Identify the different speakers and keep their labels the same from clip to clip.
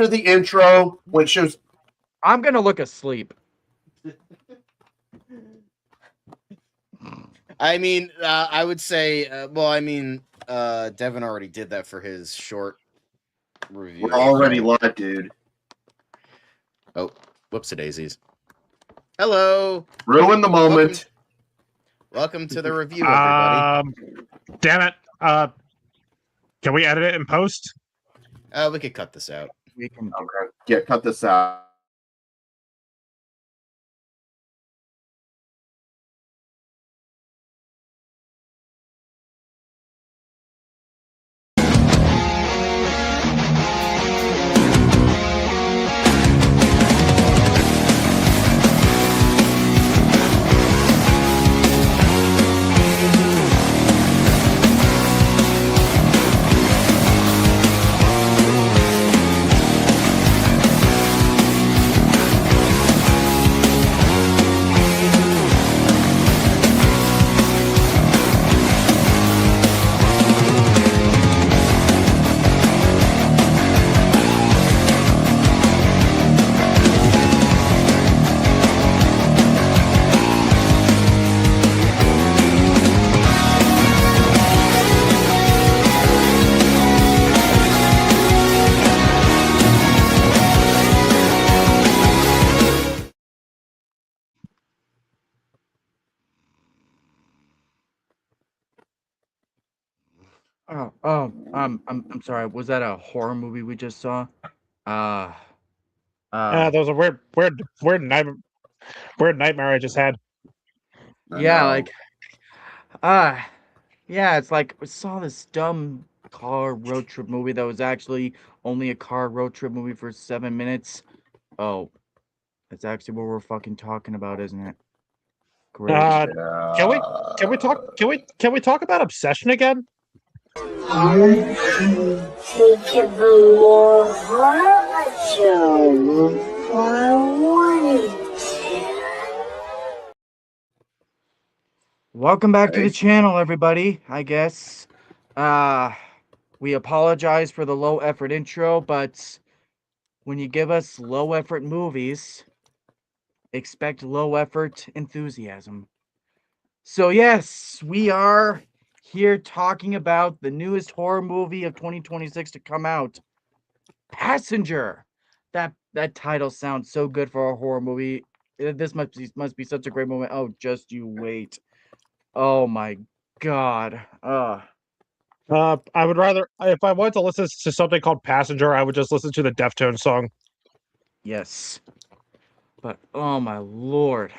Speaker 1: the intro, which shows.
Speaker 2: I'm gonna look asleep.
Speaker 3: I mean, I would say, Devin already did that for his short review.
Speaker 1: We're already live, dude.
Speaker 3: Oh, whoops-a-daisies. Hello.
Speaker 1: Ruin the moment.
Speaker 3: Welcome to the review, everybody.
Speaker 4: Damn it. Can we edit it in post?
Speaker 3: We could cut this out.
Speaker 2: We can.
Speaker 1: Okay. Yeah, cut this out.
Speaker 2: I'm sorry. Was that a horror movie we just saw?
Speaker 4: There was a weird nightmare I just had.
Speaker 2: Yeah, it's like we saw this dumb car road trip movie that was actually only a car road trip movie for 7 minutes. Oh, that's actually what we're fucking talking about, isn't it? Great.
Speaker 4: Can we talk about Obsession again?
Speaker 2: Welcome back to the channel, everybody. I guess we apologize for the low effort intro, but when you give us low effort movies, expect low effort enthusiasm. So yes, we are here talking about the newest horror movie of 2026 to come out, Pssenger. That title sounds so good for a horror movie. This must be such a great moment. Oh, just you wait. Oh my god.
Speaker 4: I would rather, if I wanted to listen to something called Passenger, I would just listen to the Deftones song.
Speaker 2: Yes. But oh my lord.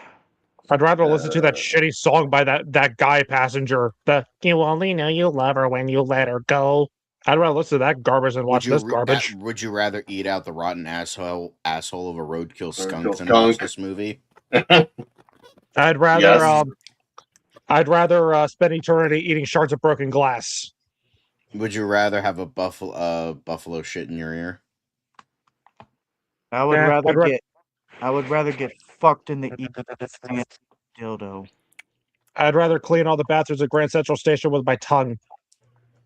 Speaker 4: I'd rather listen to that shitty song by that guy Passenger. The "You only know you love her when you let her go." I'd rather listen to that garbage than watch this garbage.
Speaker 3: Would you rather eat out the rotten asshole of a roadkill skunk than watch this movie?
Speaker 4: I'd rather spend eternity eating shards of broken glass.
Speaker 3: Would you rather have a buffalo shit in your ear?
Speaker 2: I would rather get fucked in the dildo.
Speaker 4: I'd rather clean all the bathrooms at Grand Central Station with my tongue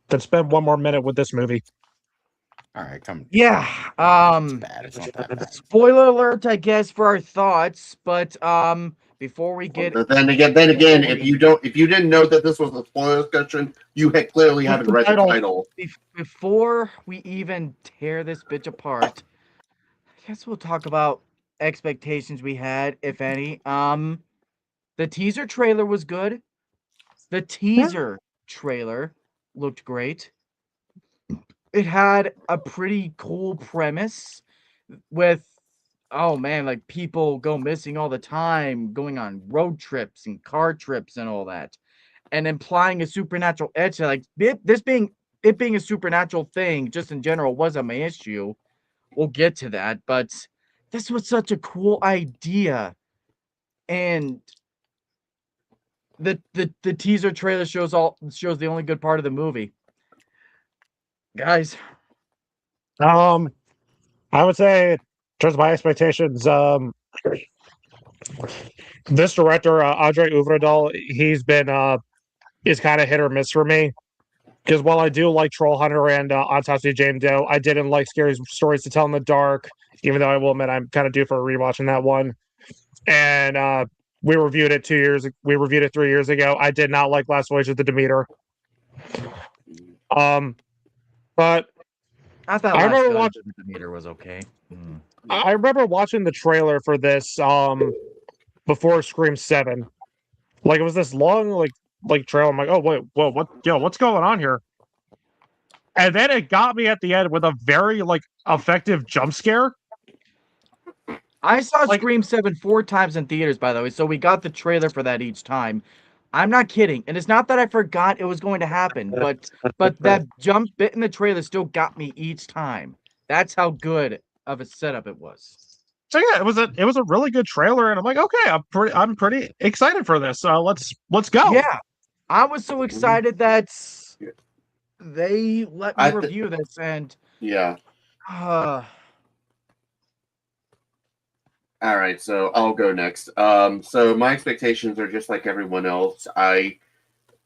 Speaker 4: than spend one more minute with this movie.
Speaker 3: All right, come.
Speaker 2: Yeah.
Speaker 3: It's bad. It's not that bad.
Speaker 2: Spoiler alert, I guess, for our thoughts, but before we get.
Speaker 1: But then again, if you didn't know that this was a spoiler discussion, you clearly haven't read the title.
Speaker 2: Before we even tear this bitch apart, I guess we'll talk about expectations we had, if any. The teaser trailer was good. The teaser trailer looked great. It had a pretty cool premise with, oh man, like people go missing all the time, going on road trips and car trips and all that, and implying a supernatural edge. Like it being a supernatural thing, just in general, wasn't my issue. We'll get to that, but this was such a cool idea, and the teaser trailer shows the only good part of the movie. Guys,
Speaker 4: I would say, in terms of my expectations, this director, Andre Uvredal, he's been is kind of hit or miss for me. Because while I do like Troll Hunter and Autopsy of Jane Doe, I didn't like Scary Stories to Tell in the Dark, even though I will admit I'm kind of due for a rewatch on that one. And we reviewed it 2 years. We reviewed it 3 years ago. I did not like Last Voyage of the Demeter. But
Speaker 2: I thought
Speaker 4: I
Speaker 2: Last
Speaker 4: remember
Speaker 2: Voyage
Speaker 4: watch-
Speaker 2: of the Demeter was okay.
Speaker 4: I remember watching the trailer for this before Scream 7. Like it was this long like trailer. I'm like, oh wait, whoa, what's going on here? And then it got me at the end with a very like effective jump scare.
Speaker 2: I saw
Speaker 4: Like-
Speaker 2: Scream 7 4 times in theaters, by the way, so we got the trailer for that each time. I'm not kidding. And it's not that I forgot it was going to happen, but that jump bit in the trailer still got me each time. That's how good of a setup it was.
Speaker 4: So yeah, it was a really good trailer, and I'm like, okay, I'm pretty excited for this. Let's go.
Speaker 2: Yeah. I was so excited that they let me review this, and
Speaker 1: Yeah.
Speaker 2: uh,
Speaker 1: All right, so I'll go next. So my expectations are just like everyone else.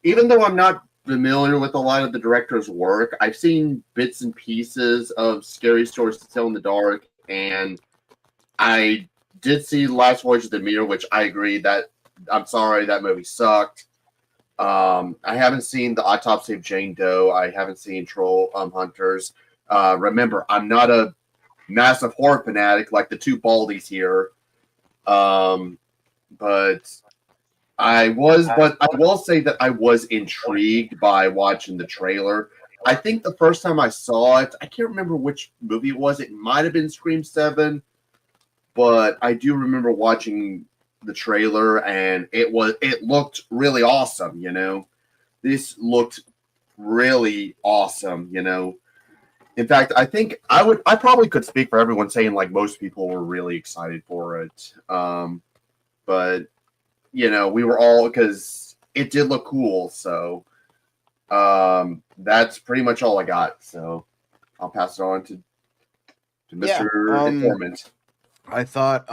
Speaker 1: Even though I'm not familiar with a lot of the director's work, I've seen bits and pieces of Scary Stories to Tell in the Dark, and I did see Last Voyage of the Demeter, which I agree that I'm sorry that movie sucked. I haven't seen the Autopsy of Jane Doe. I haven't seen Troll Hunters. Remember, I'm not a massive horror fanatic like the two baldies here. But I will say that I was intrigued by watching the trailer. I think the first time I saw it, I can't remember which movie it was. It might have been Scream 7, but I do remember watching the trailer, and it looked really awesome, you know. This looked really awesome, you know. In fact, I think I probably could speak for everyone saying like most people were really excited for it. But you know, we were all, because it did look cool, so that's pretty much all I got. So I'll pass it on to Mr. Informant.
Speaker 3: I thought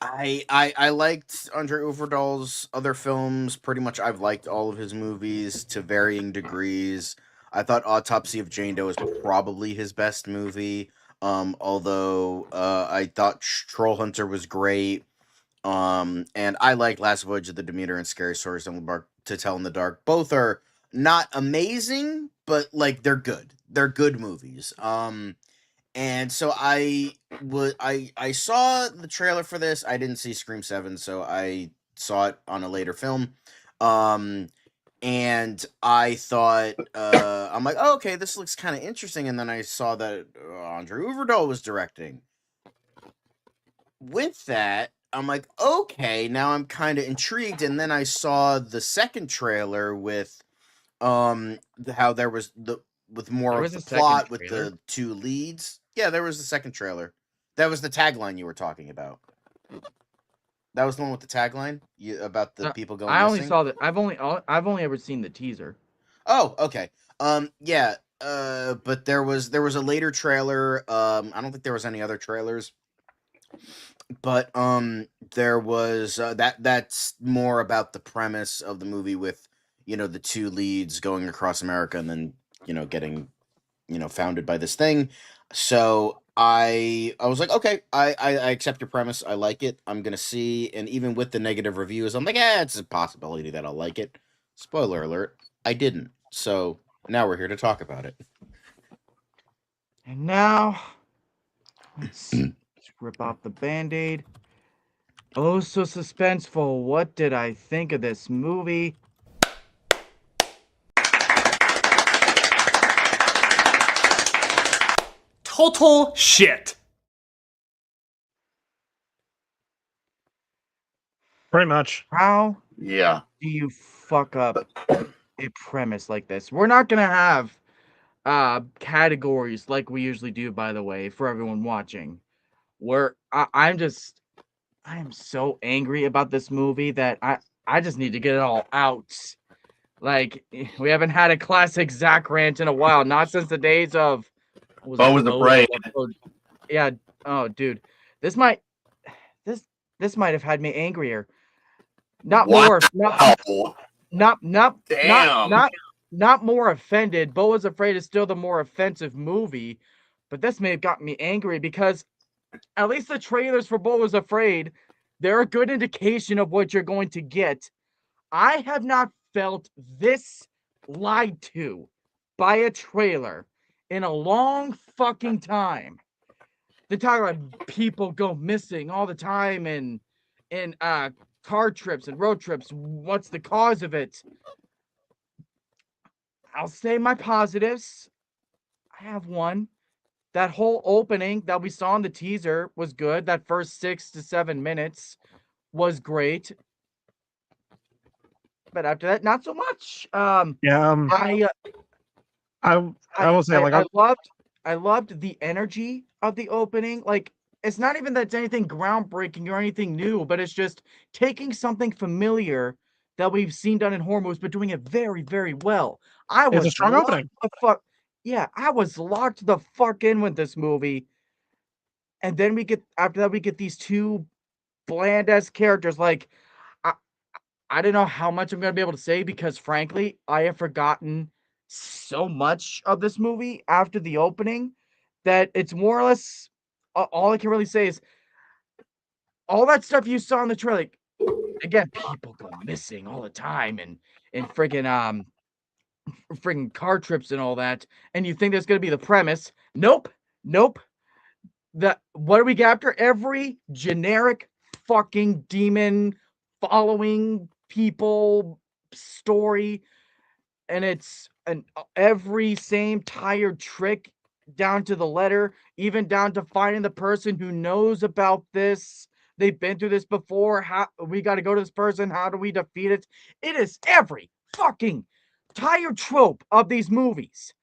Speaker 3: I liked Andre Overdahl's other films. Pretty much I've liked all of his movies to varying degrees. I thought Autopsy of Jane Doe is probably his best movie. Although I thought Troll Hunter was great. And I like Last Voyage of the Demeter and Scary Stories to Tell in the Dark. Both are not amazing, but like they're good. They're good movies. And so I saw the trailer for this. I didn't see Scream 7, so I saw it on a later film. And I thought, I'm like, oh, okay, this looks kind of interesting. And then I saw that Andre Overdahl was directing. With that, I'm like, okay, now I'm kind of intrigued. And then I saw the second trailer with how there was with more of the plot with the two leads. Yeah, there was the second trailer. That was the tagline you were talking about. That was the one with the tagline about the people going missing?
Speaker 2: only saw that. I've only ever seen the teaser.
Speaker 3: Oh, okay. Yeah. But there was a later trailer. I don't think there was any other trailers. But there was that's more about the premise of the movie with, you know, the two leads going across America and then, you know, getting, you know, founded by this thing. So I was like, okay, I accept your premise. I like it. I'm gonna see, and even with the negative reviews, I'm like, it's a possibility that I'll like it. Spoiler alert, I didn't. So now we're here to talk about it.
Speaker 2: And now let's rip off the Band-Aid. Oh, so suspenseful. What did I think of this movie?
Speaker 5: Total shit.
Speaker 4: Pretty much.
Speaker 2: How
Speaker 1: Yeah.
Speaker 2: do you fuck up a premise like this? We're not gonna have categories like we usually do, by the way, for everyone watching. Where I am so angry about this movie that I just need to get it all out. Like, we haven't had a classic Zach rant in a while, not since the days of
Speaker 1: Bo was afraid.
Speaker 2: Yeah. Oh, dude, this might have had me angrier. Not
Speaker 1: Wow.
Speaker 2: more. Not
Speaker 1: Damn.
Speaker 2: not more offended. Beau Was Afraid is still the more offensive movie, but this may have gotten me angry because at least the trailers for Beau Was Afraid, they're a good indication of what you're going to get. I have not felt this lied to by a trailer in a long fucking time. They talk about people go missing all the time and car trips and road trips. What's the cause of it? I'll say my positives. I have one. That whole opening that we saw in the teaser was good. That first 6 to 7 minutes was great. But after that, not so much.
Speaker 4: Yeah.
Speaker 2: I
Speaker 4: I will say, like,
Speaker 2: I loved the energy of the opening. Like, it's not even that it's anything groundbreaking or anything new, but it's just taking something familiar that we've seen done in horror movies, but doing it very, very well. I
Speaker 4: it's a
Speaker 2: was
Speaker 4: strong
Speaker 2: locked
Speaker 4: opening.
Speaker 2: the fuck. Yeah, I was locked the fuck in with this movie. And then after that we get these two bland ass characters. Like, I, I don't know how much I'm gonna be able to say because frankly, I have forgotten so much of this movie after the opening that it's more or less all I can really say is all that stuff you saw in the trailer. Like, again, people go missing all the time and friggin' car trips and all that, and you think that's gonna be the premise. Nope, nope. What do we get after? Every generic fucking demon following people story, and it's every same tired trick down to the letter, even down to finding the person who knows about this. They've been through this before. How we got to go to this person? How do we defeat it? It is every fucking tired trope of these movies.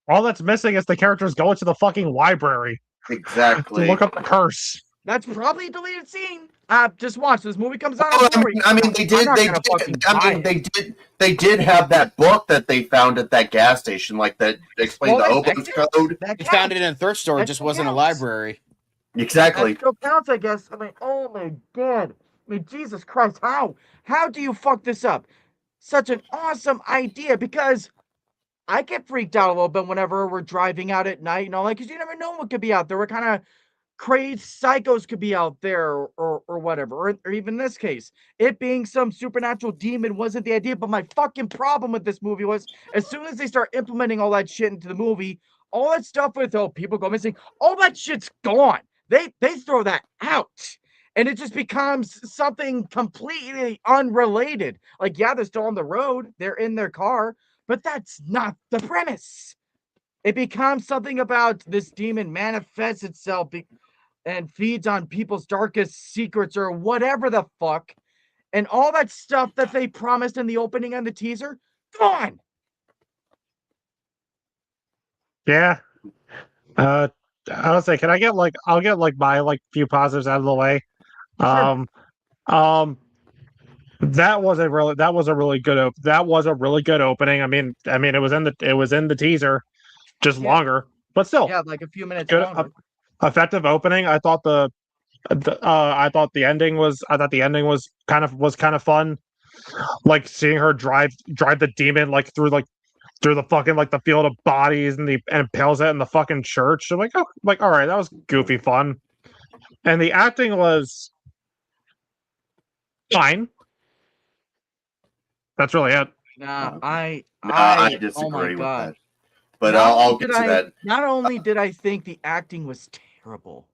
Speaker 4: All that's missing is the characters going to the fucking library to
Speaker 1: Exactly.
Speaker 4: look up the curse.
Speaker 2: That's probably a deleted scene. Just watch this movie comes out.
Speaker 1: Oh,
Speaker 2: on Blu-ray.
Speaker 1: I mean, they did.
Speaker 2: I'm not
Speaker 1: They
Speaker 2: gonna
Speaker 1: did.
Speaker 2: fucking
Speaker 1: I
Speaker 2: buy
Speaker 1: mean,
Speaker 2: it.
Speaker 1: they did have that book that they found at that gas station, like that explained
Speaker 2: Well,
Speaker 1: the
Speaker 2: that
Speaker 1: Hobo's
Speaker 2: counts.
Speaker 1: code.
Speaker 2: That
Speaker 3: You found it
Speaker 2: counts.
Speaker 3: in a thrift store, it
Speaker 2: That
Speaker 3: just wasn't a
Speaker 2: counts.
Speaker 3: library.
Speaker 1: Exactly.
Speaker 2: That still counts, I guess. I mean, oh my god. I mean, Jesus Christ, how? How do you fuck this up? Such an awesome idea because I get freaked out a little bit whenever we're driving out at night, like, because you never know what could be out there. We're kind of crazed psychos could be out there or whatever, or even in this case, it being some supernatural demon wasn't the idea. But my fucking problem with this movie was as soon as they start implementing all that shit into the movie, all that stuff with people go missing, all that shit's gone. They throw that out. And it just becomes something completely unrelated. Like, yeah, they're still on the road, they're in their car, but that's not the premise. It becomes something about this demon manifests itself and feeds on people's darkest secrets or whatever the fuck. And all that stuff that they promised in the opening and the teaser, gone.
Speaker 4: Yeah. I was say, can I get like I'll get like my like few positives out of the way.
Speaker 2: Sure.
Speaker 4: That was a really good opening. I mean it was in the teaser, just
Speaker 2: Yeah.
Speaker 4: longer, but still
Speaker 2: Yeah, like a few minutes
Speaker 4: good
Speaker 2: longer.
Speaker 4: effective opening. I thought the ending was kind of fun. Like seeing her drive the demon like through the fucking like the field of bodies and impales it in the fucking church. I'm like, oh, like all right, that was goofy fun. And the acting was fine. That's really it.
Speaker 2: Nah,
Speaker 1: I
Speaker 2: oh
Speaker 1: disagree
Speaker 2: my
Speaker 1: with
Speaker 2: god.
Speaker 1: that. But
Speaker 2: Not
Speaker 1: I'll
Speaker 2: only
Speaker 1: get
Speaker 2: did
Speaker 1: to
Speaker 2: I
Speaker 1: that.
Speaker 2: not only did I think the acting was terrible,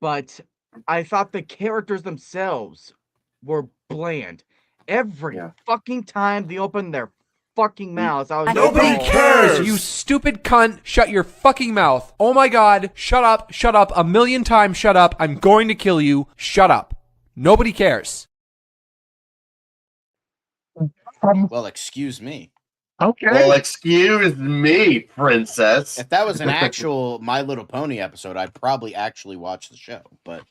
Speaker 2: but I thought the characters themselves were bland. Every
Speaker 1: Yeah.
Speaker 2: fucking time they opened their fucking mouths, I was
Speaker 5: Nobody
Speaker 2: like, oh,
Speaker 5: cares, you stupid cunt. Shut your fucking mouth. Oh my god, shut up, a million times shut up. I'm going to kill you. Shut up. Nobody cares.
Speaker 3: Well, excuse me.
Speaker 4: Okay.
Speaker 1: Well, excuse me, princess.
Speaker 3: If that was an actual My Little Pony episode, I'd probably actually watch the show. But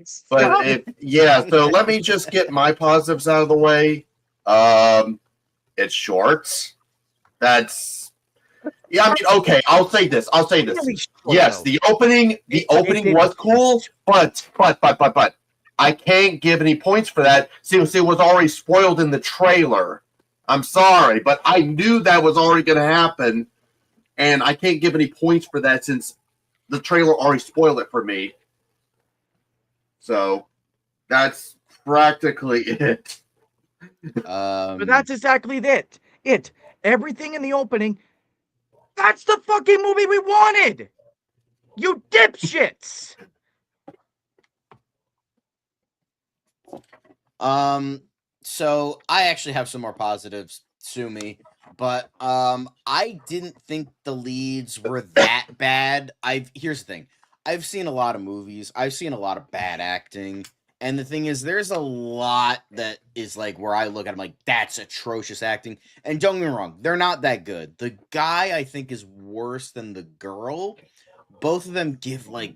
Speaker 1: So let me just get my positives out of the way. It's short. That's I mean, okay. I'll say this.
Speaker 2: really short,
Speaker 1: Yes,
Speaker 2: though.
Speaker 1: the opening was cool, but I can't give any points for that since it was already spoiled in the trailer. I'm sorry, but I knew that was already going to happen, and I can't give any points for that since the trailer already spoiled it for me. So that's practically it.
Speaker 2: But that's exactly it. Everything in the opening, that's the fucking movie we wanted! You dipshits!
Speaker 3: So I actually have some more positives, sue me. But I didn't think the leads were that bad. Here's the thing. I've seen a lot of movies. I've seen a lot of bad acting. And the thing is, there's a lot that is like where I look at them like, that's atrocious acting. And don't get me wrong, they're not that good. The guy I think is worse than the girl. Both of them give like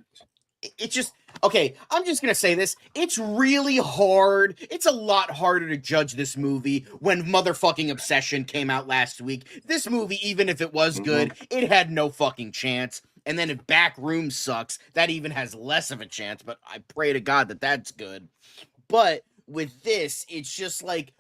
Speaker 3: it's just okay. I'm just gonna say this. It's really hard. It's a lot harder to judge this movie when motherfucking Obsession came out last week. This movie, even if it was good, it had no fucking chance. And then if Back Room sucks, that even has less of a chance. But I pray to God that that's good. But with this, it's just like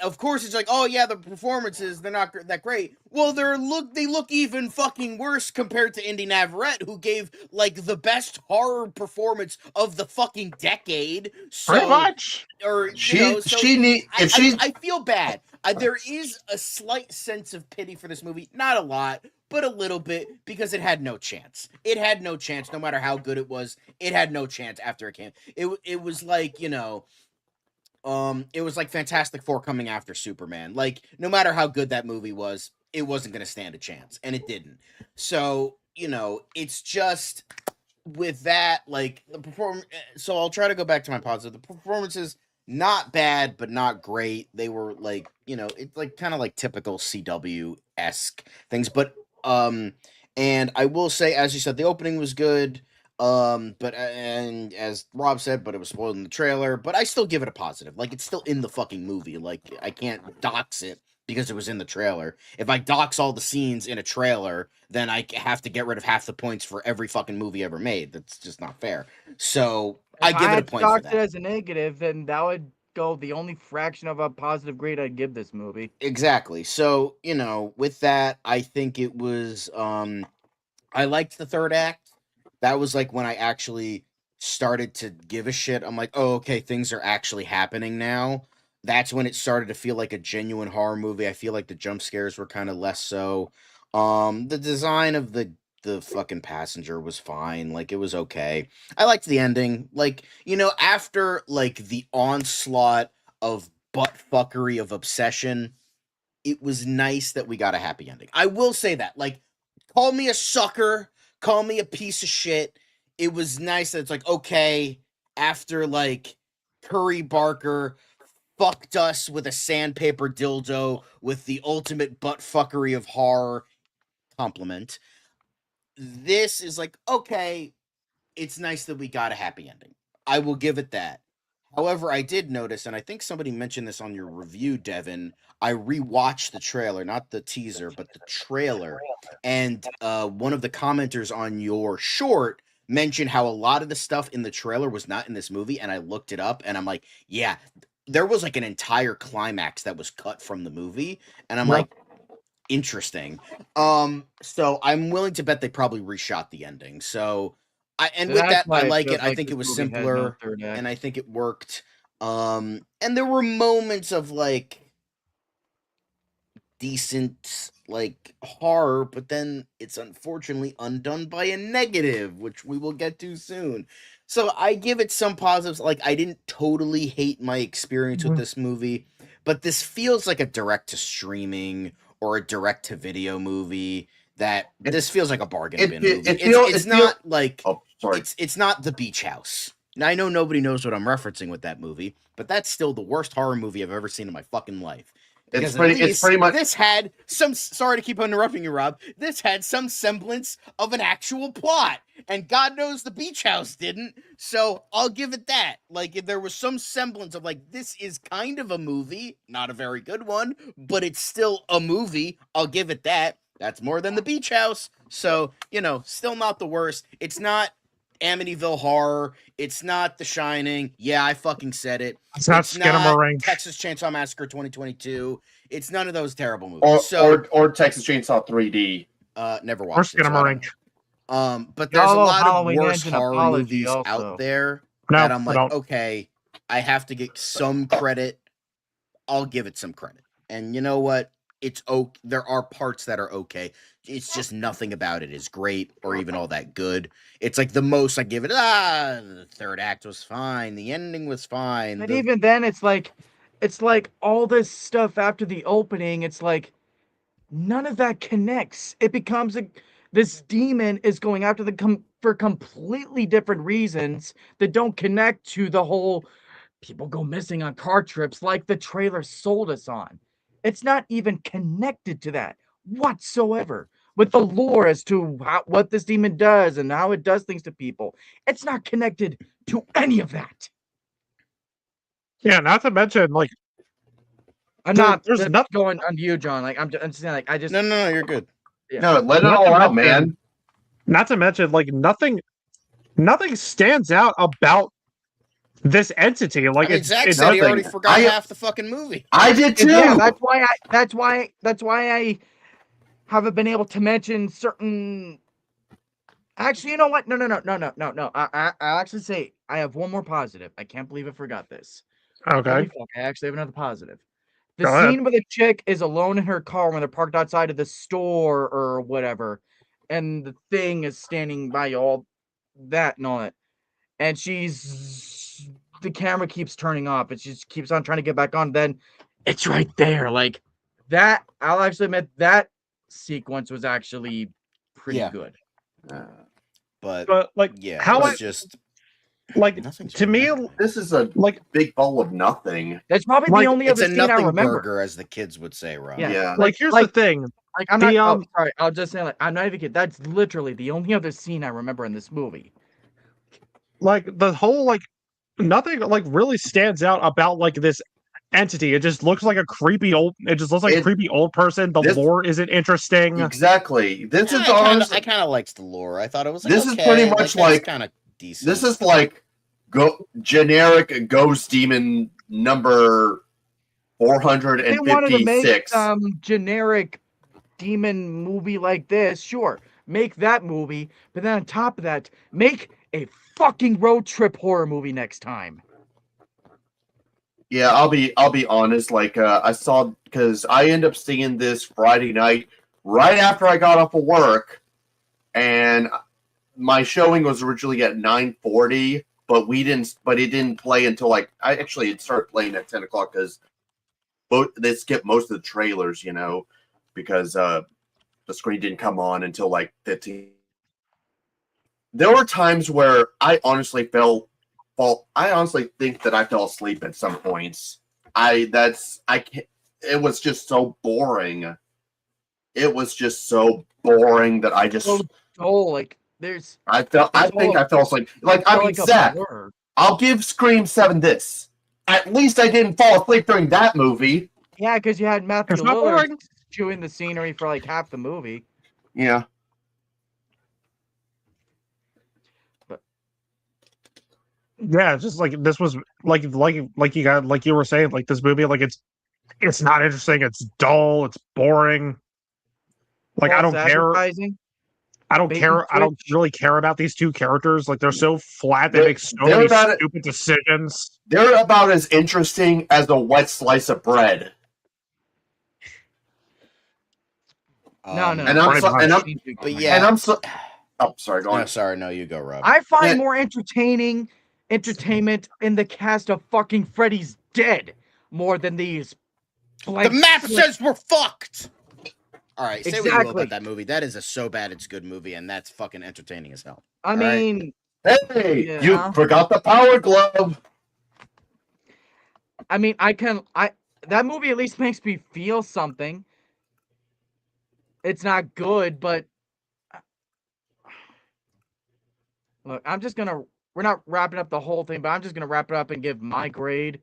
Speaker 3: of course it's like, oh yeah, the performances, they're not that great. Well, they look even fucking worse compared to Indy Navarrete, who gave like the best horror performance of the fucking decade. So,
Speaker 4: Pretty much.
Speaker 3: or I feel bad. There is a slight sense of pity for this movie, not a lot, but a little bit, because it had no chance. It had no chance, no matter how good it was. It had no chance after it came. It was like, it was like Fantastic Four coming after Superman. Like, no matter how good that movie was, it wasn't going to stand a chance, and it didn't. So, it's just with that, like, so I'll try to go back to my positive. The performances, not bad, but not great. They were like, it's like kind of like typical CW-esque things, but and I will say, as you said, the opening was good. But and as Rob said, but it was spoiled in the trailer. But I still give it a positive. Like, it's still in the fucking movie. Like, I can't dox it because it was in the trailer. If I dox all the scenes in a trailer, then I have to get rid of half the points for every fucking movie ever made. That's just not fair. So I give it a point for
Speaker 2: If I
Speaker 3: that.
Speaker 2: it as a negative, then that would go the only fraction of a positive grade I'd give this movie.
Speaker 3: Exactly. So, with that, I think it was I liked the third act. That was like when I actually started to give a shit. I'm like, oh, okay, things are actually happening now. That's when it started to feel like a genuine horror movie. I feel like the jump scares were kind of less so. The design of the fucking passenger was fine. Like, it was okay. I liked the ending. Like, after like the onslaught of butt fuckery of Obsession, it was nice that we got a happy ending. I will say that. Like, call me a sucker, call me a piece of shit. It was nice that it's like, okay, after like Curry Barker fucked us with a sandpaper dildo with the ultimate butt fuckery of horror compliment, this is like, okay, it's nice that we got a happy ending. I will give it that. However, I did notice, and I think somebody mentioned this on your review, Devin. I rewatched the trailer, not the teaser, but the trailer. And one of the commenters on your short mentioned how a lot of the stuff in the trailer was not in this movie. And I looked it up, and I'm like, yeah, there was like an entire climax that was cut from the movie. And I'm like, interesting. So I'm willing to bet they probably reshot the ending. So with that, I like it. I think it was simpler, and I think it worked. And there were moments of like decent like horror, but then it's unfortunately undone by a negative, which we will get to soon. So I give it some positives. Like, I didn't totally hate my experience with this movie, but this feels like a direct to streaming or a direct to video movie. This feels like a bargain bin movie. It's not like it's not The Beach House. Now, I know nobody knows what I'm referencing with that movie, but that's still the worst horror movie I've ever seen in my fucking life.
Speaker 1: It's pretty much.
Speaker 3: This had some. Sorry to keep interrupting you, Rob. This had some semblance of an actual plot, and God knows the Beach House didn't. So I'll give it that. Like, if there was some semblance of like, this is kind of a movie, not a very good one, but it's still a movie. I'll give it that. That's more than the Beach House. So, still not the worst. It's not Amityville Horror. It's not The Shining. Yeah, I fucking said it.
Speaker 4: It's not Skinamarink.
Speaker 3: Texas Chainsaw Massacre 2022. It's none of those terrible movies.
Speaker 1: Or Texas Chainsaw 3D.
Speaker 3: Never
Speaker 4: Or
Speaker 3: watched it. So I don't
Speaker 4: Skinamarink.
Speaker 3: know. But there's a
Speaker 2: Y'all owe
Speaker 3: lot of
Speaker 2: Halloween
Speaker 3: worse
Speaker 2: Ends an
Speaker 3: horror
Speaker 2: apology
Speaker 3: movies
Speaker 2: also.
Speaker 3: out there
Speaker 4: No,
Speaker 3: that I'm
Speaker 4: I
Speaker 3: like,
Speaker 4: don't.
Speaker 3: okay, I have to get some credit. I'll give it some credit. And you know what? It's okay. There are parts that are okay. It's just nothing about it is great or even all that good. It's like the most I give it. The third act was fine. The ending was fine.
Speaker 2: But even then, it's like all this stuff after the opening. It's like none of that connects. It becomes this demon is going after for completely different reasons that don't connect to the whole people go missing on car trips like the trailer sold us on. It's not even connected to that whatsoever. With the lore as to what this demon does and how it does things to people, it's not connected to any of that.
Speaker 4: Yeah, not to mention, like,
Speaker 2: I'm not
Speaker 4: there's nothing.
Speaker 2: going on you, John. Like I'm just saying, like I just
Speaker 3: no, you're good.
Speaker 2: Yeah.
Speaker 1: No, let it
Speaker 4: Not
Speaker 1: all
Speaker 4: to
Speaker 1: out,
Speaker 4: mention-
Speaker 1: man.
Speaker 4: Not to mention, like, nothing stands out about this entity. Like,
Speaker 3: I mean, Zach
Speaker 4: it's
Speaker 3: said he
Speaker 1: nothing.
Speaker 3: already forgot
Speaker 1: I-
Speaker 3: half the fucking movie.
Speaker 1: I did too.
Speaker 2: Yeah, that's why I haven't been able to mention certain. Actually, you know what? No. I actually say I have one more positive. I can't believe I forgot this.
Speaker 4: okay.
Speaker 2: Holy fuck! I actually have another positive. The
Speaker 4: Go ahead.
Speaker 2: scene where the chick is alone in her car when they're parked outside of the store or whatever, and the thing is standing by all that and all that, and the camera keeps turning off, and she just keeps on trying to get back on. Then it's right there, like that. I'll actually admit that sequence was actually pretty
Speaker 3: Yeah.
Speaker 2: good.
Speaker 3: But
Speaker 4: like,
Speaker 3: yeah,
Speaker 4: how
Speaker 3: it's
Speaker 4: I
Speaker 3: just
Speaker 4: like
Speaker 3: nothing's
Speaker 4: to
Speaker 3: really
Speaker 4: me,
Speaker 3: happening.
Speaker 1: This is a
Speaker 4: like,
Speaker 1: big bowl of nothing.
Speaker 2: That's probably
Speaker 4: Like,
Speaker 2: the only
Speaker 3: It's
Speaker 2: other
Speaker 3: a
Speaker 2: scene I
Speaker 3: nothing
Speaker 2: remember.
Speaker 3: burger, as the kids would say, Rob.
Speaker 1: Yeah.
Speaker 4: like here's
Speaker 2: like-
Speaker 4: the thing.
Speaker 2: Like I'm
Speaker 4: The,
Speaker 2: not. Sorry, I'll just say like I'm not even kidding. That's literally the only other scene I remember in this movie.
Speaker 4: Like the whole like nothing like really stands out about like this entity. It just looks like a creepy old. It just looks like a
Speaker 1: It-
Speaker 4: creepy old person. The
Speaker 1: this-
Speaker 4: lore isn't interesting.
Speaker 1: Exactly. This is
Speaker 3: I
Speaker 1: honestly.
Speaker 3: kind of liked the lore. I thought it was like,
Speaker 1: This is
Speaker 3: okay,
Speaker 1: pretty much like-
Speaker 3: kind of decent.
Speaker 1: This is like generic ghost demon number
Speaker 2: They wanted to make
Speaker 1: 456.
Speaker 2: generic demon movie like this. Sure, make that movie, but then on top of that, make a fucking road trip horror movie next time.
Speaker 1: Yeah, I'll be honest. Like I saw because I end up seeing this Friday night right after I got off of work, and my showing was originally at 9:40, but it didn't play until like it started playing at 10 o'clock because they skipped most of the trailers, because the screen didn't come on until like 15. There were times where I honestly think that I fell asleep at some points. It was just so boring. It was just so boring that I just
Speaker 2: Like there's.
Speaker 1: I fell asleep. Like I mean,
Speaker 2: like a
Speaker 1: Zach,
Speaker 2: blur.
Speaker 1: I'll give Scream 7 this. At least I didn't fall asleep during that movie.
Speaker 2: Yeah, because you had Matthew
Speaker 4: It's not
Speaker 2: Lillard
Speaker 4: boring.
Speaker 2: chewing the scenery for like half the movie.
Speaker 1: Yeah.
Speaker 4: Yeah, it's just like this was like you were saying, like this movie, like it's not interesting. It's dull. It's boring. Like I
Speaker 2: False
Speaker 4: don't care.
Speaker 2: advertising.
Speaker 4: I don't
Speaker 2: bait
Speaker 4: care.
Speaker 2: and
Speaker 4: I don't
Speaker 2: switch.
Speaker 4: really care about these two characters. Like they're so flat. They
Speaker 1: They're-
Speaker 4: make so
Speaker 1: they're
Speaker 4: many
Speaker 1: about it-
Speaker 4: stupid decisions.
Speaker 1: They're about as interesting as a wet slice of bread.
Speaker 2: No.
Speaker 1: And I'm
Speaker 4: Pretty
Speaker 1: so, and I'm
Speaker 3: But yeah,
Speaker 1: and I'm so. Oh, sorry. Go
Speaker 3: no,
Speaker 1: on.
Speaker 3: sorry, no, you go, Rob.
Speaker 2: I find
Speaker 1: Yeah.
Speaker 2: more entertainment in the cast of fucking Freddy's Dead more than these.
Speaker 3: The
Speaker 2: blank
Speaker 3: map
Speaker 2: slate-
Speaker 3: says we're fucked. All right, say what you will
Speaker 2: Exactly.
Speaker 3: about that movie. That is a so bad it's good movie, and that's fucking entertaining as hell.
Speaker 2: I
Speaker 3: All right.
Speaker 2: mean,
Speaker 1: Hey,
Speaker 2: Yeah.
Speaker 1: you forgot the Power Glove.
Speaker 2: that movie at least makes me feel something. It's not good, but look, we're not wrapping up the whole thing, but I'm just gonna wrap it up and give my grade.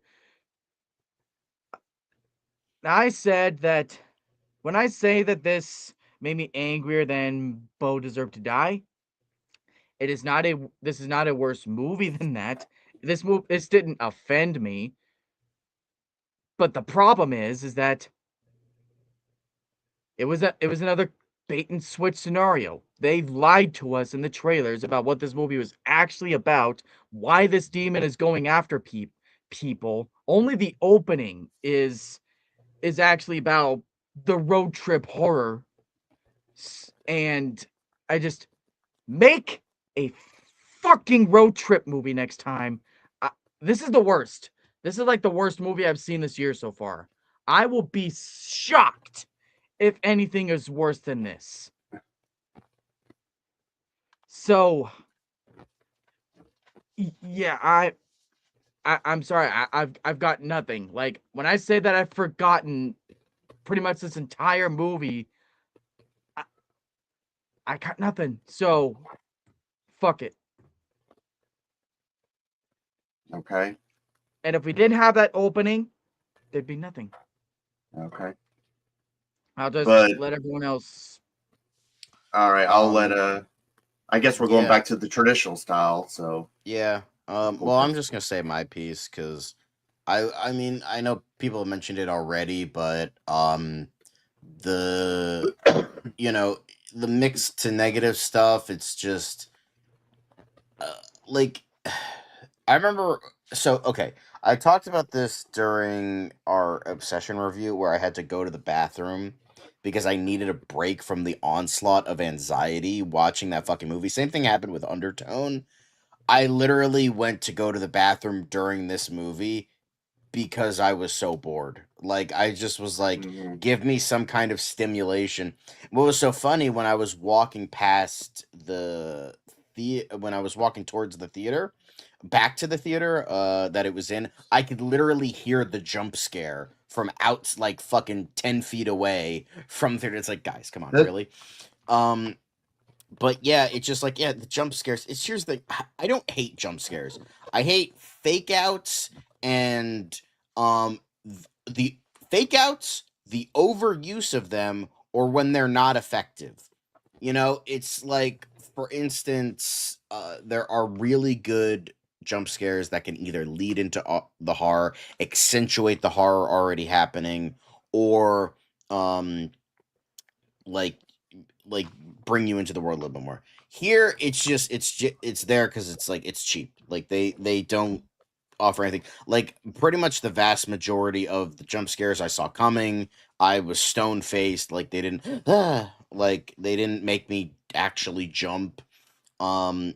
Speaker 2: I said that when I say that this made me angrier than Bo Deserved to Die, this is not a worse movie than that. This didn't offend me. But the problem is that It was another bait and switch scenario. They lied to us in the trailers about what this movie was actually about, why this demon is going after people. Only the opening is actually about the road trip horror. And I just make a fucking road trip movie next time. This is the worst. This is like the worst movie I've seen this year so far. I will be shocked if anything is worse than this. So, yeah, I'm sorry. I've got nothing. Like when I say that I've forgotten pretty much this entire movie, I got nothing. So, fuck it.
Speaker 1: Okay.
Speaker 2: And if we didn't have that opening, there'd be nothing.
Speaker 1: Okay.
Speaker 2: I'll just
Speaker 1: But-
Speaker 2: let everyone else.
Speaker 1: All right. I'll let I guess we're going
Speaker 3: yeah.
Speaker 1: back to the traditional style. So
Speaker 3: Yeah. Well, I'm just gonna say my piece because I mean I know people have mentioned it already, but the the mixed to negative stuff. It's just like I remember. So okay, I talked about this during our obsession review where I had to go to the bathroom because I needed a break from the onslaught of anxiety watching that fucking movie. Same thing happened with Undertone. I literally went to go to the bathroom during this movie because I was so bored. Like I just was like, give me some kind of stimulation. What was so funny when I was walking past when I was walking towards the theater, back to the theater that it was in, I could literally hear the jump scare from out like fucking 10 feet away from the theater. It's like, guys, come on,
Speaker 1: That-
Speaker 3: really? But yeah, it's just like, yeah, the jump scares. It's here's the I don't hate jump scares. I hate fake outs and the fake outs, the overuse of them, or when they're not effective. It's like, for instance, there are really good jump scares that can either lead into the horror, accentuate the horror already happening, or like like bring you into the world a little bit more. Here, it's there because it's like it's cheap. Like they don't offer anything. Like pretty much the vast majority of the jump scares I saw coming, I was stone faced. Like they didn't like they didn't make me actually jump. And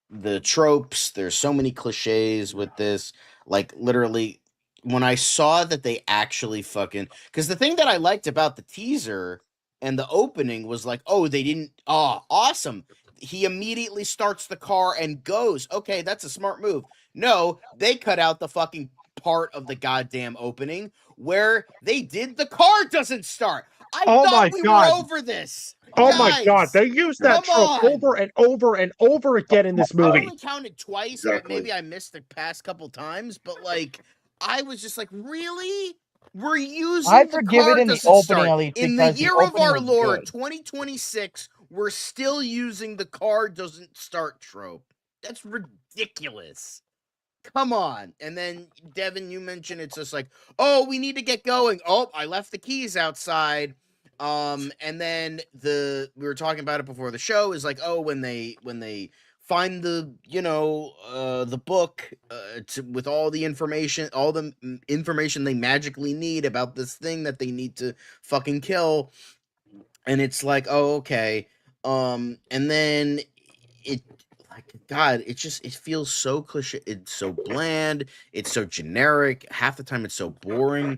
Speaker 3: the tropes, there's so many cliches with this. Like literally when I saw that they actually fucking, because the thing that I liked about the teaser and the opening was like, oh, they didn't, oh, awesome, he immediately starts the car and goes, okay, that's a smart move. No, they cut out the fucking part of the goddamn opening where they did the car doesn't start. I
Speaker 4: Oh
Speaker 3: thought
Speaker 4: my
Speaker 3: we
Speaker 4: God.
Speaker 3: were over this.
Speaker 4: Oh my God,
Speaker 3: Guys,
Speaker 4: they used that
Speaker 3: come
Speaker 4: trope
Speaker 3: on.
Speaker 4: over and over and over again in this
Speaker 3: I
Speaker 4: movie.
Speaker 3: only counted twice.
Speaker 1: Exactly.
Speaker 3: Maybe I missed the past couple times, but like I was just like, really? We're using
Speaker 2: I
Speaker 3: the
Speaker 2: forgive
Speaker 3: car
Speaker 2: it in the
Speaker 3: doesn't
Speaker 2: opening
Speaker 3: start.
Speaker 2: at least
Speaker 3: In the
Speaker 2: because the
Speaker 3: year of
Speaker 2: opening
Speaker 3: our
Speaker 2: was
Speaker 3: Lord,
Speaker 2: good.
Speaker 3: 2026, we're still using the car doesn't start trope. That's ridiculous. Come on. And then Devin, you mentioned it's just like, oh, we need to get going. Oh, I left the keys outside. And then we were talking about it before the show is like, oh, when they find the book with all the information, all the information they magically need about this thing that they need to fucking kill, and it's like, oh, okay. And then it, like, God, it feels so cliche. It's so bland. It's so generic. Half the time, it's so boring,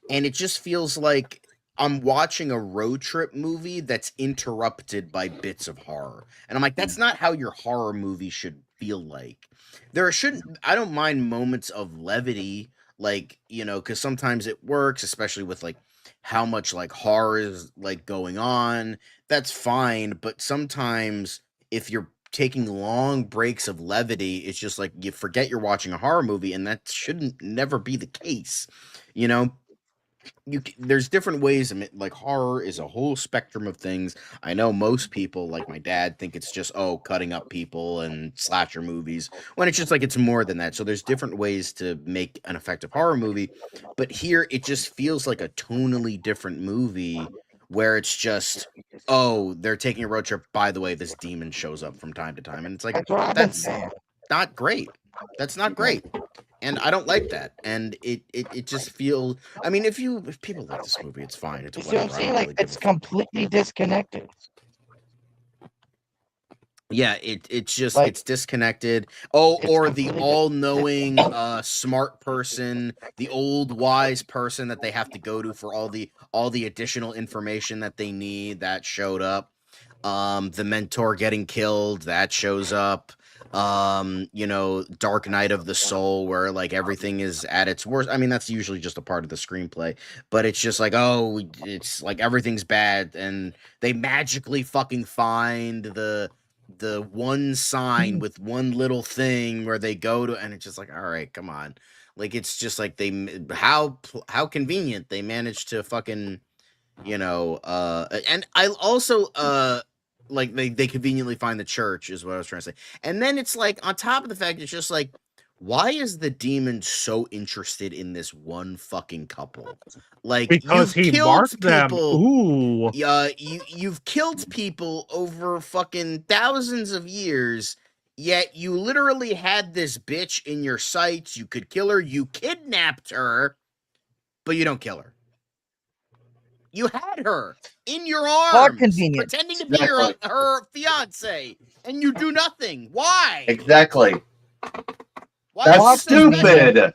Speaker 3: and it just feels like I'm watching a road trip movie that's interrupted by bits of horror. And I'm like, that's not how your horror movie should feel like. There shouldn't. I don't mind moments of levity, like, because sometimes it works, especially with like how much like horror is like going on. That's fine, but sometimes if you're taking long breaks of levity, it's just like you forget you're watching a horror movie, and that shouldn't never be the case, you know. there's different ways. I mean, like horror is a whole spectrum of things. I know most people, like my dad, think it's just cutting up people and slasher movies, when it's just like it's more than that. So there's different ways to make an effective horror movie, but here it just feels like a tonally different movie where it's just they're taking a road trip. By the way, this demon shows up from time to time, and it's like that's not great. That's not great. And I don't like that. And it just feels. I mean, if people like this movie, it's fine. It's
Speaker 6: You see what I'm
Speaker 3: whatever. I
Speaker 6: saying?
Speaker 3: don't
Speaker 6: Like,
Speaker 3: really give
Speaker 6: it's
Speaker 3: a fuck.
Speaker 6: completely disconnected.
Speaker 3: Yeah, it's just
Speaker 6: Like,
Speaker 3: it's disconnected. Oh,
Speaker 6: it's
Speaker 3: or the
Speaker 6: completely
Speaker 3: all-knowing, smart person, the old wise person that they have to go to for all the additional information that they need. That showed up. The mentor getting killed, that shows up. Dark Night of the Soul, where like everything is at its worst. I mean, that's usually just a part of the screenplay, but it's just like, it's like everything's bad, and they magically fucking find the one sign with one little thing where they go to, and it's just like, all right, come on. Like, it's just like how convenient they managed to fucking, and I also, like they conveniently find the church is what I was trying to say. And then it's like, on top of the fact, it's just like, why is the demon so interested in this one fucking couple? Like,
Speaker 4: Because
Speaker 3: you've
Speaker 4: he
Speaker 3: killed
Speaker 4: marked them.
Speaker 3: people.
Speaker 4: Ooh.
Speaker 3: You've killed people over fucking thousands of years, yet you literally had this bitch in your sights. You could kill her. You kidnapped her, but you don't kill her. You had her in your arms,
Speaker 6: convenient.
Speaker 3: pretending to be her fiance, and you do nothing. Why?
Speaker 1: Exactly.
Speaker 3: Why
Speaker 1: That's
Speaker 3: is it so special?
Speaker 1: stupid.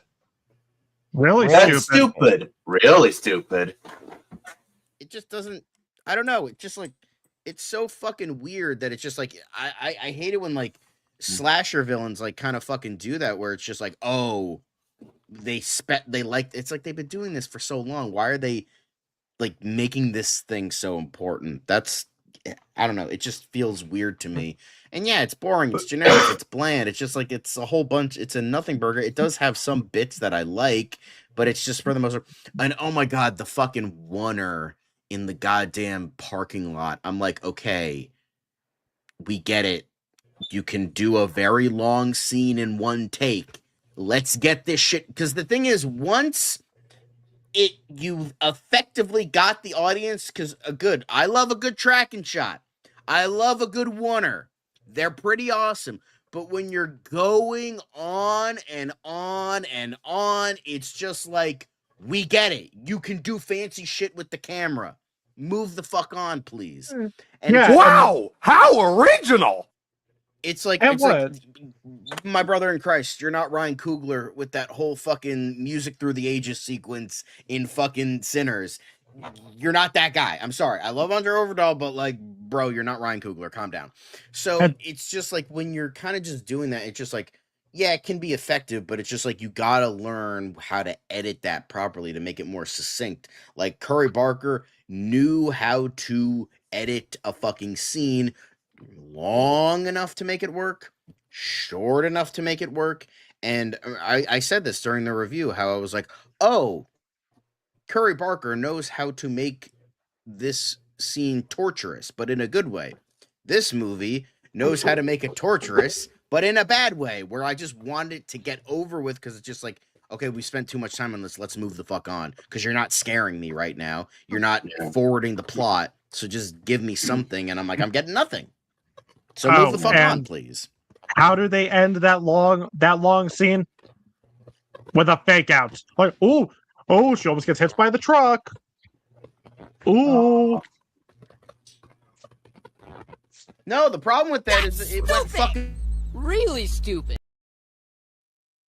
Speaker 4: Really
Speaker 1: That's
Speaker 4: stupid.
Speaker 1: stupid. Really stupid.
Speaker 3: It just doesn't. I don't know. It just like, it's so fucking weird that it's just like, I hate it when like slasher villains like kind of fucking do that, where it's just like, they like, it's like they've been doing this for so long. Why are they like making this thing so important? That's, I don't know. It just feels weird to me. And yeah, it's boring. It's generic. It's bland. It's just like, it's a whole bunch. It's a nothing burger. It does have some bits that I like, but it's just for the most part. And oh my God, the fucking oneer in the goddamn parking lot. I'm like, okay, we get it. You can do a very long scene in one take. Let's get this shit. Because the thing is, once you've effectively got the audience, because I love a good tracking shot. I love a good oneer. They're pretty awesome. But when you're going on and on and on, it's just like, we get it. You can do fancy shit with the camera. Move the fuck on, please. And
Speaker 4: Yeah,
Speaker 5: Wow! How original!
Speaker 3: it's like,
Speaker 4: And what?
Speaker 3: My brother in Christ, you're not Ryan Coogler with that whole fucking music through the ages sequence in fucking Sinners. You're not that guy. I'm sorry. I love Andre Overdahl, but like, bro, you're not Ryan Coogler. Calm down. So
Speaker 4: And-
Speaker 3: it's just like, when you're kind of just doing that, it's just like, yeah, it can be effective, but it's just like, you gotta learn how to edit that properly to make it more succinct. Like, Curry Barker knew how to edit a fucking scene long enough to make it work, short enough to make it work. And I said this during the review, how I was like, oh, Curry Barker knows how to make this scene torturous, but in a good way. This movie knows how to make it torturous, but in a bad way, where I just wanted it to get over with, because it's just like, okay, we spent too much time on this. Let's move the fuck on, because you're not scaring me right now. You're not forwarding the plot, so just give me something. And I'm like, I'm getting nothing. So move the fuck on, please.
Speaker 4: How do they end that long scene? With a fake out. Like, oh, she almost gets hit by the truck. Ooh.
Speaker 3: No, the problem with that is it went fucking
Speaker 7: Really stupid.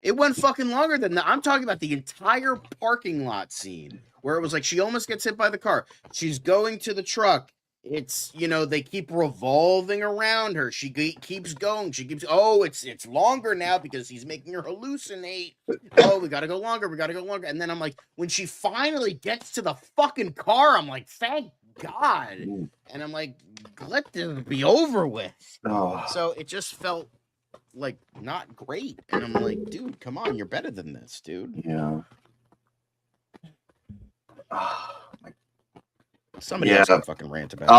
Speaker 3: It went fucking longer than that. I'm talking about the entire parking lot scene, where it was like, she almost gets hit by the car. She's going to the truck. It's, they keep revolving around her. She keeps going. She keeps, it's longer now because he's making her hallucinate. Oh, we gotta go longer. And then I'm like, when she finally gets to the fucking car, I'm like, thank God. And I'm like, let this be over with.
Speaker 1: Oh.
Speaker 3: So it just felt like not great. And I'm like, dude, come on, you're better than this, dude.
Speaker 1: Yeah.
Speaker 3: Somebody
Speaker 1: Yeah.
Speaker 3: else can fucking rant about it.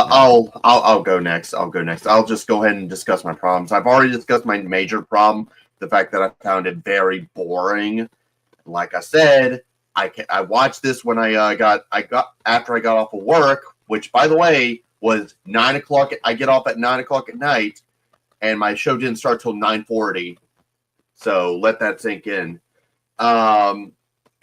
Speaker 1: I'll go next. I'll go next. I'll just go ahead and discuss my problems. I've already discussed my major problem, the fact that I found it very boring. Like I said, I watched this when I got after I got off of work, which by the way was 9 o'clock. I get off at 9 o'clock at night, and my show didn't start till 9:40. So let that sink in.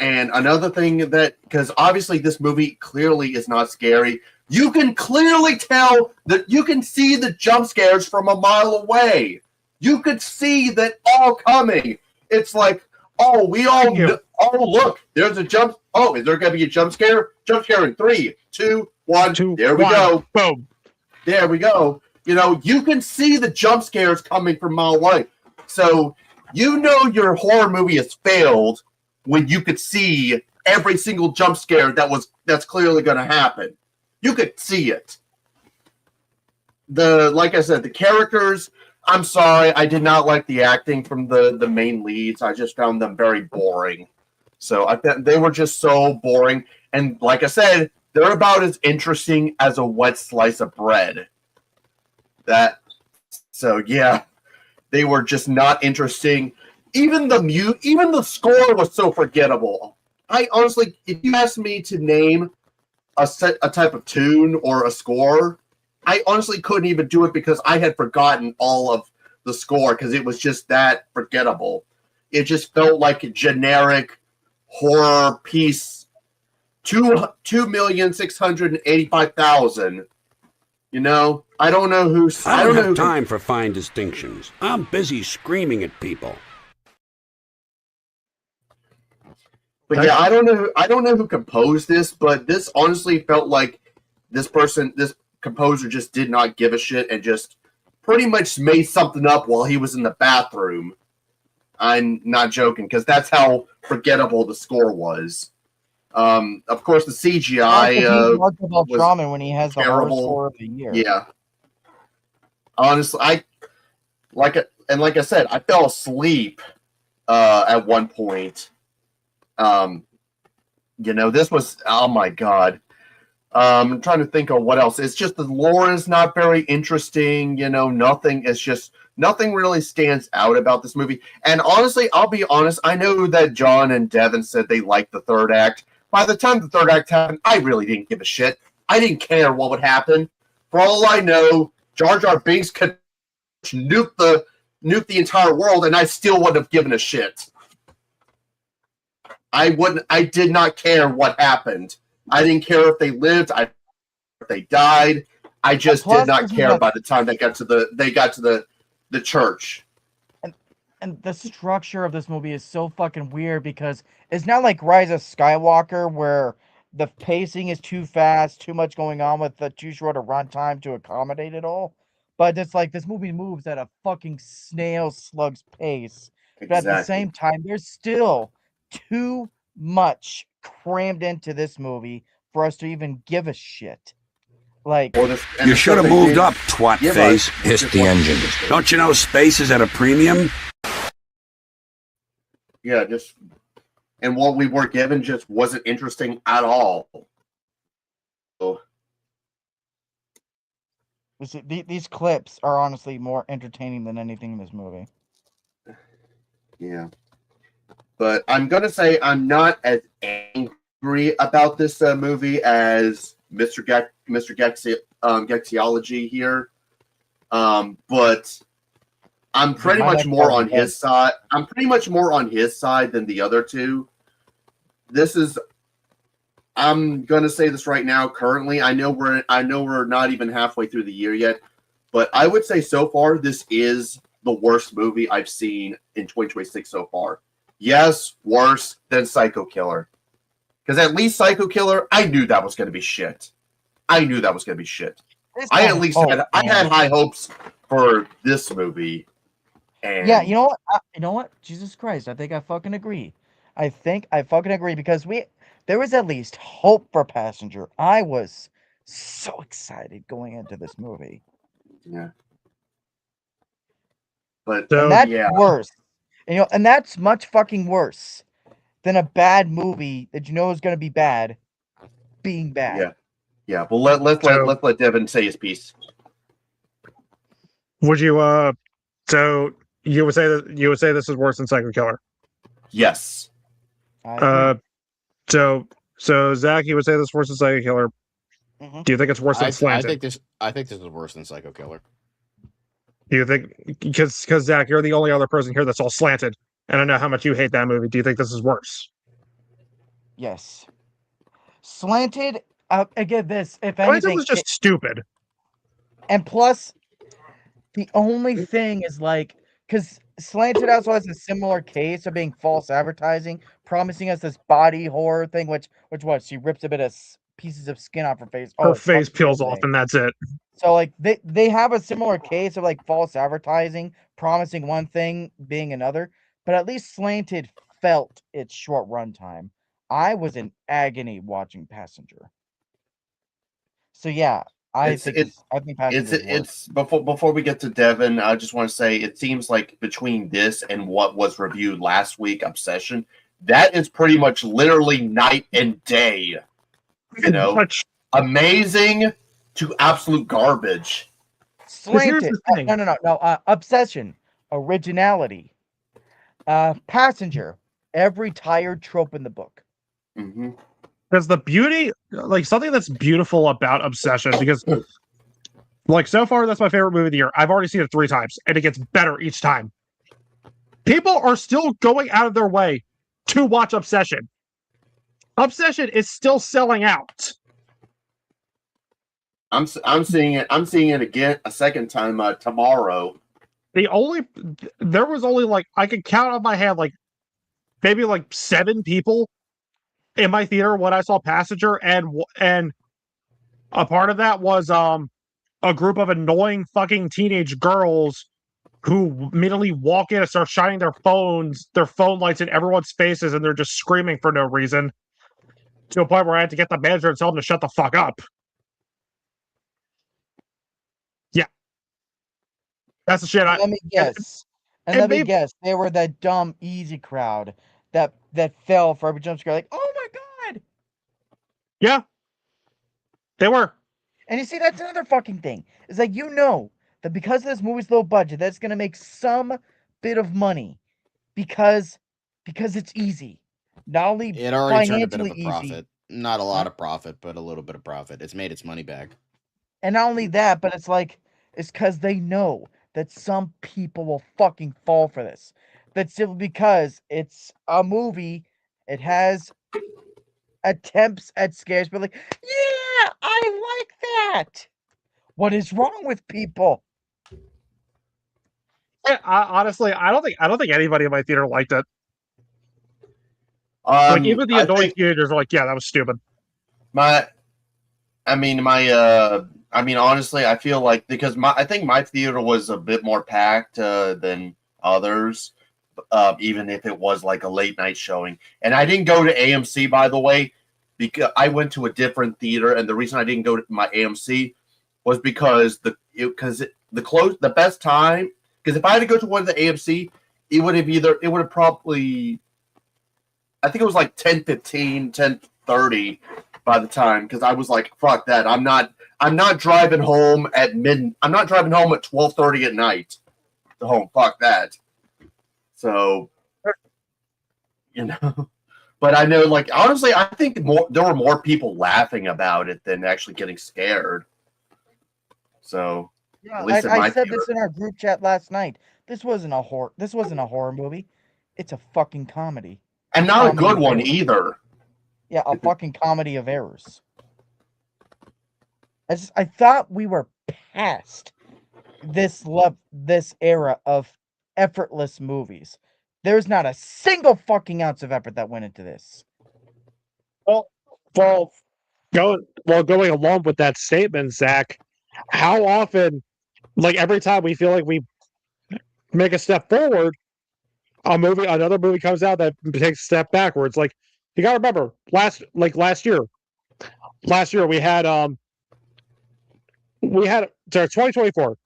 Speaker 1: And another thing because obviously this movie clearly is not scary. You can clearly tell that you can see the jump scares from a mile away. You could see that all coming. It's like, oh, look, there's a jump. Oh, is there going to be a jump scare? Jump scare in 3, 2, 1. There we go.
Speaker 4: Boom.
Speaker 1: There we go. You can see the jump scares coming from a mile away. So your horror movie has failed when you could see every single jump scare that's clearly going to happen. You could see it. Like I said, the characters, I'm sorry, I did not like the acting from the main leads. I just found them very boring. So I thought they were just so boring. And like I said, they're about as interesting as a wet slice of bread. So yeah, they were just not interesting. Even the score was so forgettable. I honestly, if you asked me to name a type of tune or a score, I honestly couldn't even do it because I had forgotten all of the score because it was just that forgettable. It just felt like a generic horror piece. 2,685,000. I don't know who.
Speaker 6: I don't have time for fine distinctions. I'm busy screaming at people.
Speaker 1: But yeah, I don't know who composed this, but this honestly felt like this composer just did not give a shit and just pretty much made something up while he was in the bathroom. I'm not joking, because that's how forgettable the score was. Of course, the CGI
Speaker 2: was when he has the horror score of the year.
Speaker 1: Yeah. Honestly, like I said, I fell asleep at one point. This was, oh my god. I'm trying to think of what else. It's just the lore is not very interesting. Nothing really stands out about this movie. And honestly, I'll be honest, I know that John and Devin said they liked the third act. By the time the third act happened, I really didn't give a shit. I didn't care what would happen. For all I know, Jar Jar Binks could nuke the entire world, and I still wouldn't have given a shit. I did not care what happened. I didn't care if they lived, if they died. I just did not care by the time they got to the church.
Speaker 2: And the structure of this movie is so fucking weird because it's not like Rise of Skywalker where the pacing is too fast, too much going on with the too short a runtime to accommodate it all. But it's like this movie moves at a fucking snail slug's pace.
Speaker 1: Exactly.
Speaker 2: But at the same time, there's still too much crammed into this movie for us to even give a shit. Like,
Speaker 6: you should have moved up, twat face. Hissed the engine. Don't you know space is at a premium?
Speaker 1: Yeah, and what we were given just wasn't interesting at all. So,
Speaker 2: these clips are honestly more entertaining than anything in this movie.
Speaker 1: Yeah. But I'm going to say I'm not as angry about this movie as Mr. Gaxiology here. But I'm pretty much more on his side. I'm pretty much more on his side than the other two. I'm going to say this right now. Currently, I know we're not even halfway through the year yet, but I would say so far this is the worst movie I've seen in 2026 so far. Yes, worse than Psycho Killer. Because at least Psycho Killer, I knew that was going to be shit. I had high hopes for this movie. And
Speaker 2: yeah, you know what? Jesus Christ, I think I fucking agree. Because there was at least hope for Pssenger. I was so excited going into this movie.
Speaker 1: Yeah. But
Speaker 2: and that's worse. And that's much fucking worse than a bad movie that you know is going to be bad being bad.
Speaker 1: Yeah. Well, let's let Devin say his piece.
Speaker 4: Would you so you would say this is worse than Psycho Killer?
Speaker 1: Yes.
Speaker 2: I agree.
Speaker 4: So Zach, you would say this is worse than Psycho Killer.
Speaker 2: Mhm.
Speaker 4: Do you think it's worse than
Speaker 3: I
Speaker 4: Slanted?
Speaker 3: think this is worse than Psycho Killer.
Speaker 4: Do you think because Zach, you're the only other person here that's all Slanted, and I know how much you hate that movie. Do you think this is worse?
Speaker 2: Yes. Slanted. Again, this if
Speaker 4: Slanted
Speaker 2: anything,
Speaker 4: was just stupid.
Speaker 2: and plus, the only thing is like, because Slanted also has a similar case of being false advertising, promising us this body horror thing, which what she rips a bit of pieces of skin off her face.
Speaker 4: Her
Speaker 2: It's
Speaker 4: face
Speaker 2: fucking
Speaker 4: peels off,
Speaker 2: riveting.
Speaker 4: and that's it.
Speaker 2: So like they have a similar case of like false advertising, promising one thing, being another. But at least Slanted felt its short runtime. I was in agony watching Passenger. So yeah, I
Speaker 1: It's
Speaker 2: think
Speaker 1: it's
Speaker 2: Passenger is worse.
Speaker 1: it's before we get to Devin, I just want to say it seems like between this and what was reviewed last week, Obsession, that is pretty much literally night and day. You know,
Speaker 4: Much.
Speaker 1: amazing to absolute garbage.
Speaker 4: Here's
Speaker 2: Slanted.
Speaker 4: the thing.
Speaker 2: No. Obsession, originality, Passenger, every tired trope in the book.
Speaker 1: Mm-hmm.
Speaker 4: Because the beauty, like something that's beautiful about Obsession, because like so far that's my favorite movie of the year. I've already seen it 3 times, and it gets better each time. People are still going out of their way to watch Obsession. Obsession is still selling out.
Speaker 1: I'm seeing it. I'm seeing it again a second time tomorrow.
Speaker 4: There was only like I could count on my hand like maybe like 7 people in my theater when I saw Passenger, and a part of that was a group of annoying fucking teenage girls who immediately walk in and start shining their phone lights in everyone's faces, and they're just screaming for no reason. To a point where I had to get the manager and tell them to shut the fuck up. Yeah, that's the shit.
Speaker 2: Let me guess. Let me guess. They were that dumb, easy crowd that fell for every jump scare. Like, oh my god!
Speaker 4: Yeah, they were.
Speaker 2: And you see, that's another fucking thing. It's like that because this movie's low budget, that's gonna make some bit of money because it's easy. Not only
Speaker 3: It already turned a bit
Speaker 2: financially
Speaker 3: of a profit.
Speaker 2: easy,
Speaker 3: Not a lot of profit, but a little bit of profit. It's made its money back.
Speaker 2: and not only that, but it's because they know that some people will fucking fall for this. That's simply because it's a movie. It has attempts at scares, but like, yeah, I like that. What is wrong with people?
Speaker 4: Honestly, I don't think anybody in my theater liked it. Like even the annoying teenagers are like, "Yeah, that was stupid."
Speaker 1: Honestly, I feel like because I think my theater was a bit more packed than others, even if it was like a late night showing. And I didn't go to AMC, by the way, because I went to a different theater. And the reason I didn't go to my AMC was because the best time. Because if I had to go to one of the AMC, it would have probably, I think it was like 10:15, 10:30 by the time, because I was like, fuck that. I'm not driving home at I'm not driving home at 12:30 at night to home. Fuck that. So, but I know, like, honestly, I think there were more people laughing about it than actually getting scared. So,
Speaker 2: Yeah,
Speaker 1: at least
Speaker 2: I said this in our group chat last night. This wasn't a horror movie. It's a fucking comedy.
Speaker 1: And not a good one either.
Speaker 2: Yeah, a fucking comedy of errors. I thought we were past this era of effortless movies. There's not a single fucking ounce of effort that went into this.
Speaker 4: Well, going along with that statement, Zach, how often, like every time we feel like we make a step forward, another movie comes out that takes a step backwards. Like you gotta remember, last year we had 2024.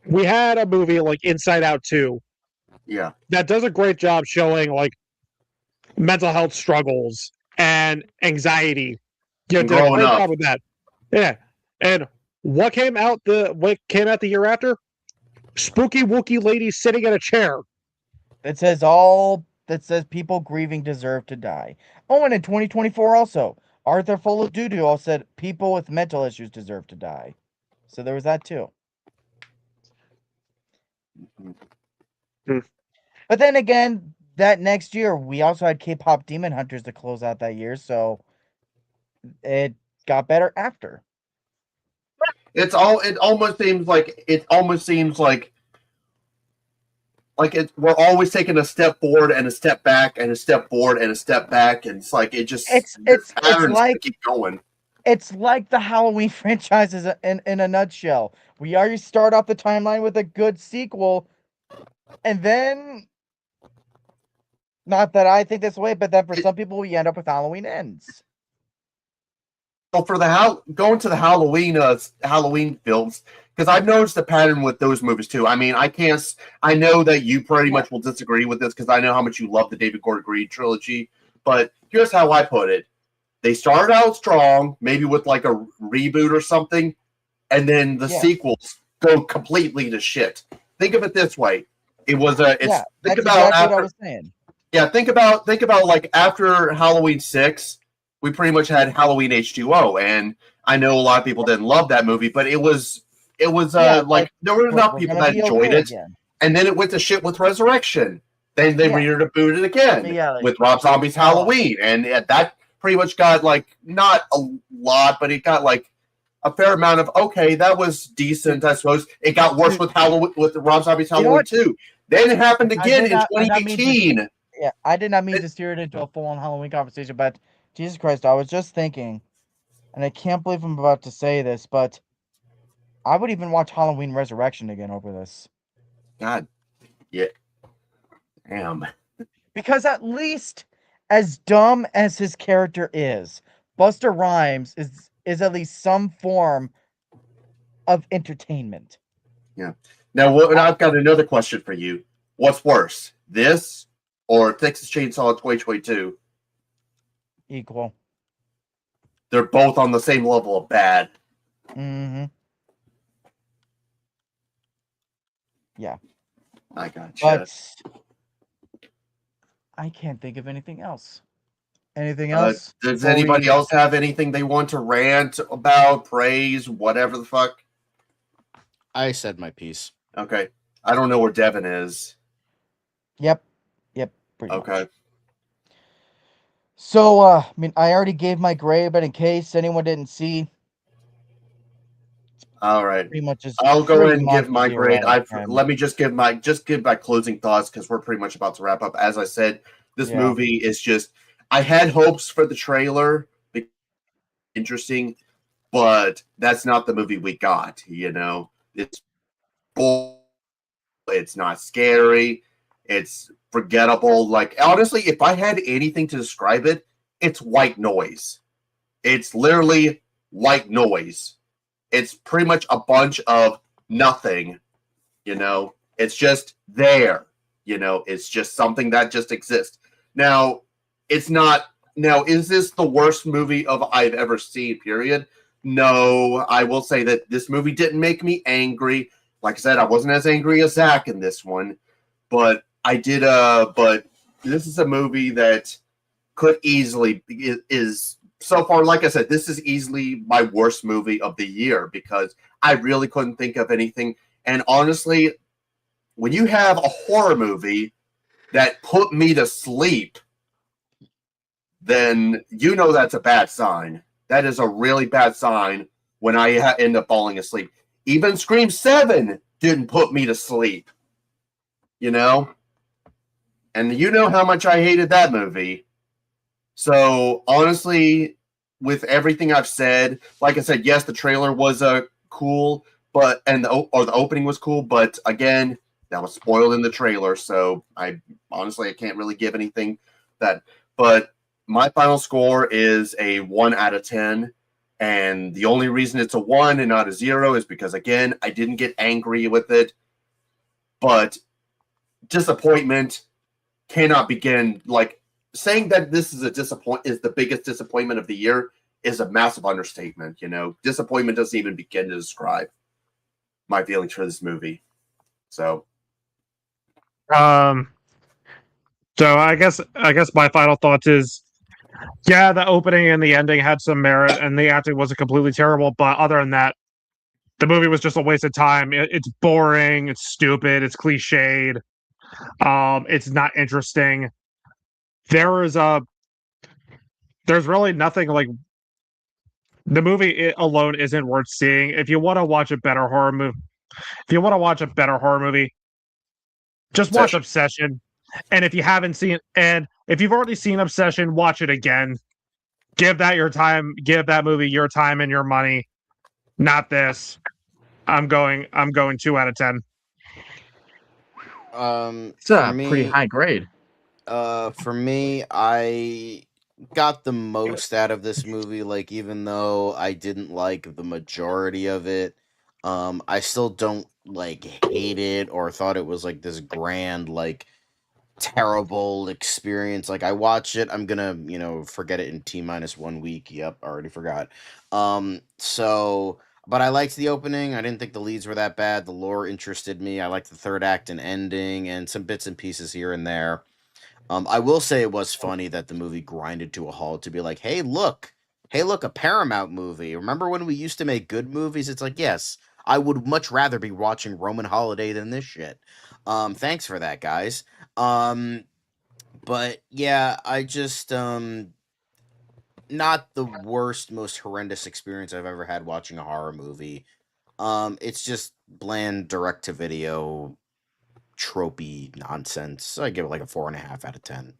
Speaker 4: We had a movie like Inside Out 2.
Speaker 1: Yeah.
Speaker 4: That does a great job showing like mental health struggles and anxiety Yeah,
Speaker 1: And
Speaker 4: did a
Speaker 1: growing
Speaker 4: great
Speaker 1: up.
Speaker 4: job with that. Yeah. And what came out the year after? Spooky Wookie lady sitting in a chair.
Speaker 2: That says people grieving deserve to die. Oh, and in 2024 also, Arthur Full of Doo all said people with mental issues deserve to die. So there was that too.
Speaker 4: Hmm.
Speaker 2: But then again, that next year we also had K-pop Demon Hunters to close out that year, so it got better after.
Speaker 1: It almost seems like we're always taking a step forward and a step back and a step forward and a step back, and it's like
Speaker 2: It's
Speaker 1: patterns
Speaker 2: like
Speaker 1: keep going.
Speaker 2: it's like the Halloween franchise in a nutshell. We already start off the timeline with a good sequel, and then, not that I think this way, but then for some people we end up with Halloween Ends.
Speaker 1: So for going to the Halloween films, because I've noticed the pattern with those movies too. I mean, I know that you pretty much will disagree with this because I know how much you love the David Gordon Green trilogy. But here's how I put it: they started out strong, maybe with like a reboot or something, and then the sequels go completely to shit. Think of it this way: it was a. It's think
Speaker 2: that's
Speaker 1: about
Speaker 2: exactly
Speaker 1: after.
Speaker 2: what I was saying.
Speaker 1: Yeah, think about like after Halloween 6, we pretty much had Halloween H2O, and I know a lot of people didn't love that movie, but it was like there were enough people that enjoyed it, and then it went to shit with Resurrection. Then they rebooted it again with Rob Zombie's Halloween, and that pretty much got like not a lot, but it got like a fair amount of okay, that was decent, I suppose. It got worse with Rob Zombie's Halloween 2. Then it happened again in 2018.
Speaker 2: I did not mean to steer it into a full-on Halloween conversation, but Jesus Christ, I was just thinking, and I can't believe I'm about to say this, but I would even watch Halloween Resurrection again over this.
Speaker 1: God, yeah, damn.
Speaker 2: Because at least, as dumb as his character is, Busta Rhymes is at least some form of entertainment.
Speaker 1: Yeah. Now, I've got another question for you. What's worse, this or Texas Chainsaw 2022?
Speaker 2: Equal.
Speaker 1: They're both on the same level of bad.
Speaker 2: Mm-hmm. Yeah.
Speaker 1: I got you.
Speaker 2: But I can't think of anything else. Anything else?
Speaker 1: Does anybody else have anything they want to rant about, praise, whatever the fuck?
Speaker 3: I said my piece.
Speaker 1: Okay. I don't know where Devin is.
Speaker 2: Yep. Pretty
Speaker 1: okay.
Speaker 2: much. So, I mean, I already gave my grade, but in case anyone didn't see,
Speaker 1: all right.
Speaker 2: pretty much is.
Speaker 1: I'll go ahead and give my
Speaker 2: 0
Speaker 1: grade.
Speaker 2: out
Speaker 1: Let me just give my closing thoughts because we're pretty much about to wrap up. As I said, this movie is just. I had hopes for the trailer, interesting, but that's not the movie we got. You know, it's not scary. It's forgettable. Like honestly, if I had anything to describe it, it's white noise. It's literally white noise. It's pretty much a bunch of nothing. You know, it's just there. You know, it's just something that just exists. Now, it's not. Now, is this the worst movie I've ever seen? Period. No, I will say that this movie didn't make me angry. Like I said, I wasn't as angry as Zach in this one, but I did. But this is a movie that could easily is so far. Like I said, this is easily my worst movie of the year because I really couldn't think of anything. And honestly, when you have a horror movie that put me to sleep, then you know that's a bad sign. That is a really bad sign when I end up falling asleep. Even Scream 7 didn't put me to sleep. You know? And you know how much I hated that movie. So, honestly, with everything I've said, like I said, yes, the trailer was cool, but the opening was cool, but again, that was spoiled in the trailer, so I can't really give anything that. But my final score is a 1 out of 10. And the only reason it's a 1 and not a 0 is because, again, I didn't get angry with it. But disappointment cannot begin. Like, saying that this is is the biggest disappointment of the year is a massive understatement. Disappointment doesn't even begin to describe my feelings for this movie. So,
Speaker 4: Um, so I guess my final thoughts is, yeah, the opening and the ending had some merit, and the acting wasn't completely terrible. But other than that, the movie was just a waste of time. It's boring. It's stupid. It's cliched. It's not interesting. There's really nothing like the movie alone isn't worth seeing. If you want to watch a better horror movie, just watch Obsession. And if you've already seen Obsession, watch it again. Give that movie your time and your money. Not this. I'm going 2 out of 10.
Speaker 2: It's a pretty high grade.
Speaker 3: For me, I got the most out of this movie. Like, even though I didn't like the majority of it, I still don't hate it or thought it was like this grand, terrible experience. Like, I watch it, I'm gonna, forget it in T-1 week. Yep, already forgot. But I liked the opening. I didn't think the leads were that bad. The lore interested me. I liked the third act and ending and some bits and pieces here and there. I will say it was funny that the movie grinded to a halt to be like, hey, look, a Paramount movie. Remember when we used to make good movies? It's like, yes, I would much rather be watching Roman Holiday than this shit. Thanks for that, guys. But yeah, I just, not the worst, most horrendous experience I've ever had watching a horror movie. It's just bland direct-to-video tropey nonsense. I give it like a 4.5 out of 10.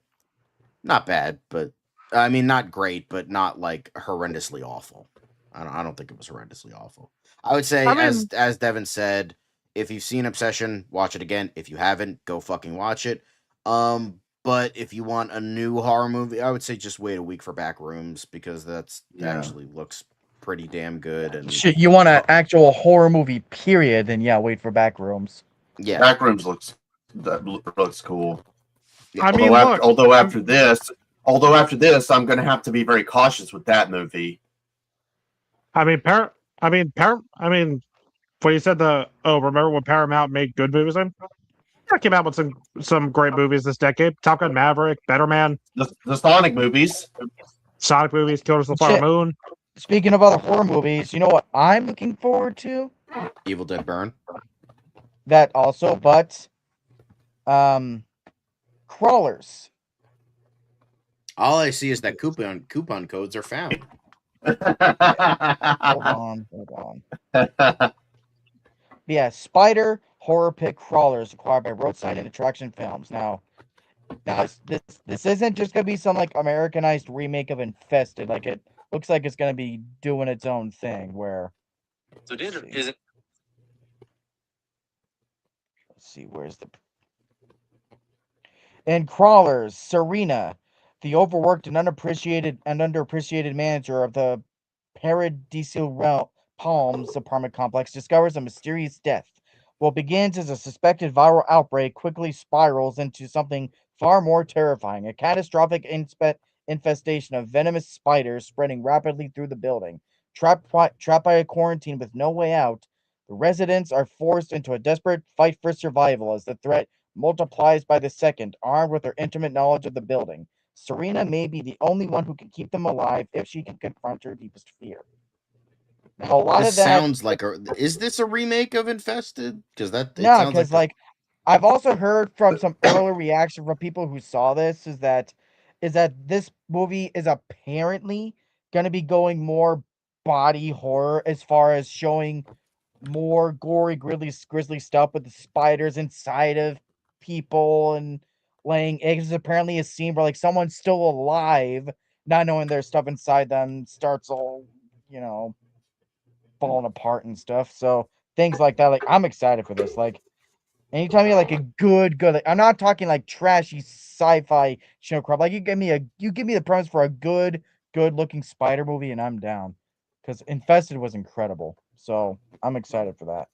Speaker 3: Not bad, but I mean, not great, but not horrendously awful. I don't think it was horrendously awful. I would say, as Devin said, if you've seen Obsession, watch it again. If you haven't, go fucking watch it. But if you want a new horror movie, I would say just wait a week for Backrooms, because that actually looks pretty damn good. And
Speaker 2: Shit, you want an actual horror movie, period? Then yeah, wait for Backrooms.
Speaker 3: Yeah,
Speaker 1: Backrooms looks cool.
Speaker 4: I mean,
Speaker 1: although after this, I'm going to have to be very cautious with that movie.
Speaker 4: when you said remember when Paramount made good movies? That came out with some great movies this decade. Top Gun Maverick, Better Man,
Speaker 1: the Sonic movies,
Speaker 4: Killers of the Flower Moon.
Speaker 2: Speaking of other horror movies, you know what I'm looking forward to?
Speaker 3: Evil Dead Burn.
Speaker 2: That also, but Crawlers.
Speaker 3: All I see is that coupon codes are found.
Speaker 2: Hold on. Yeah, Spider Horror Pit Crawlers, acquired by Roadside and Attraction Films. Now this isn't just gonna be some Americanized remake of Infested. It looks like it's gonna be doing its own thing. Where so it is, is it? Let's see, where's the in Crawlers, Serena, the overworked and underappreciated manager of the Paradisal Palms apartment complex, discovers a mysterious death. What begins as a suspected viral outbreak quickly spirals into something far more terrifying, a catastrophic infestation of venomous spiders spreading rapidly through the building. Trapped by a quarantine with no way out, the residents are forced into a desperate fight for survival as the threat multiplies by the second, armed with her intimate knowledge of the building. Serena may be the only one who can keep them alive if she can confront her deepest fear. Now, a lot
Speaker 3: this
Speaker 2: of that
Speaker 3: sounds like is this a remake of Infested? Because
Speaker 2: I've also heard from some early reaction from people who saw this is that this movie is apparently going to be going more body horror as far as showing more gory, grisly stuff with the spiders inside of people and laying eggs. There's apparently a scene where someone's still alive, not knowing there's stuff inside them, starts all falling apart and stuff. So things like that. I'm excited for this. Anytime you a good, I'm not talking trashy sci-fi show crap. You give me the premise for a good looking spider movie, and I'm down. Because Infested was incredible. So I'm excited for that.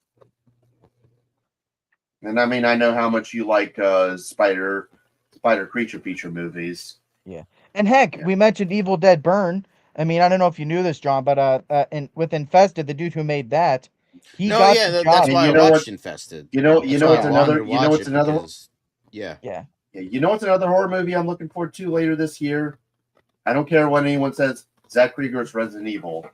Speaker 1: And I mean, I know how much you like spider creature feature movies.
Speaker 2: Yeah. And heck, we mentioned Evil Dead Burn. I mean, I don't know if you knew this, John, but with Infested, the dude who made that, he
Speaker 3: No,
Speaker 2: got
Speaker 3: yeah,
Speaker 2: the
Speaker 3: that's
Speaker 2: job.
Speaker 3: why I
Speaker 1: You know
Speaker 3: watched
Speaker 1: what?
Speaker 3: Infested.
Speaker 1: You know
Speaker 3: That's why
Speaker 1: what's
Speaker 3: I wanted
Speaker 1: another.
Speaker 3: to
Speaker 1: You know
Speaker 3: watch
Speaker 1: what's
Speaker 3: it
Speaker 1: another.
Speaker 3: because, yeah.
Speaker 2: Yeah.
Speaker 1: Yeah, you know what's another horror movie I'm looking forward to later this year? I don't care what anyone says. Zach Krieger's Resident Evil.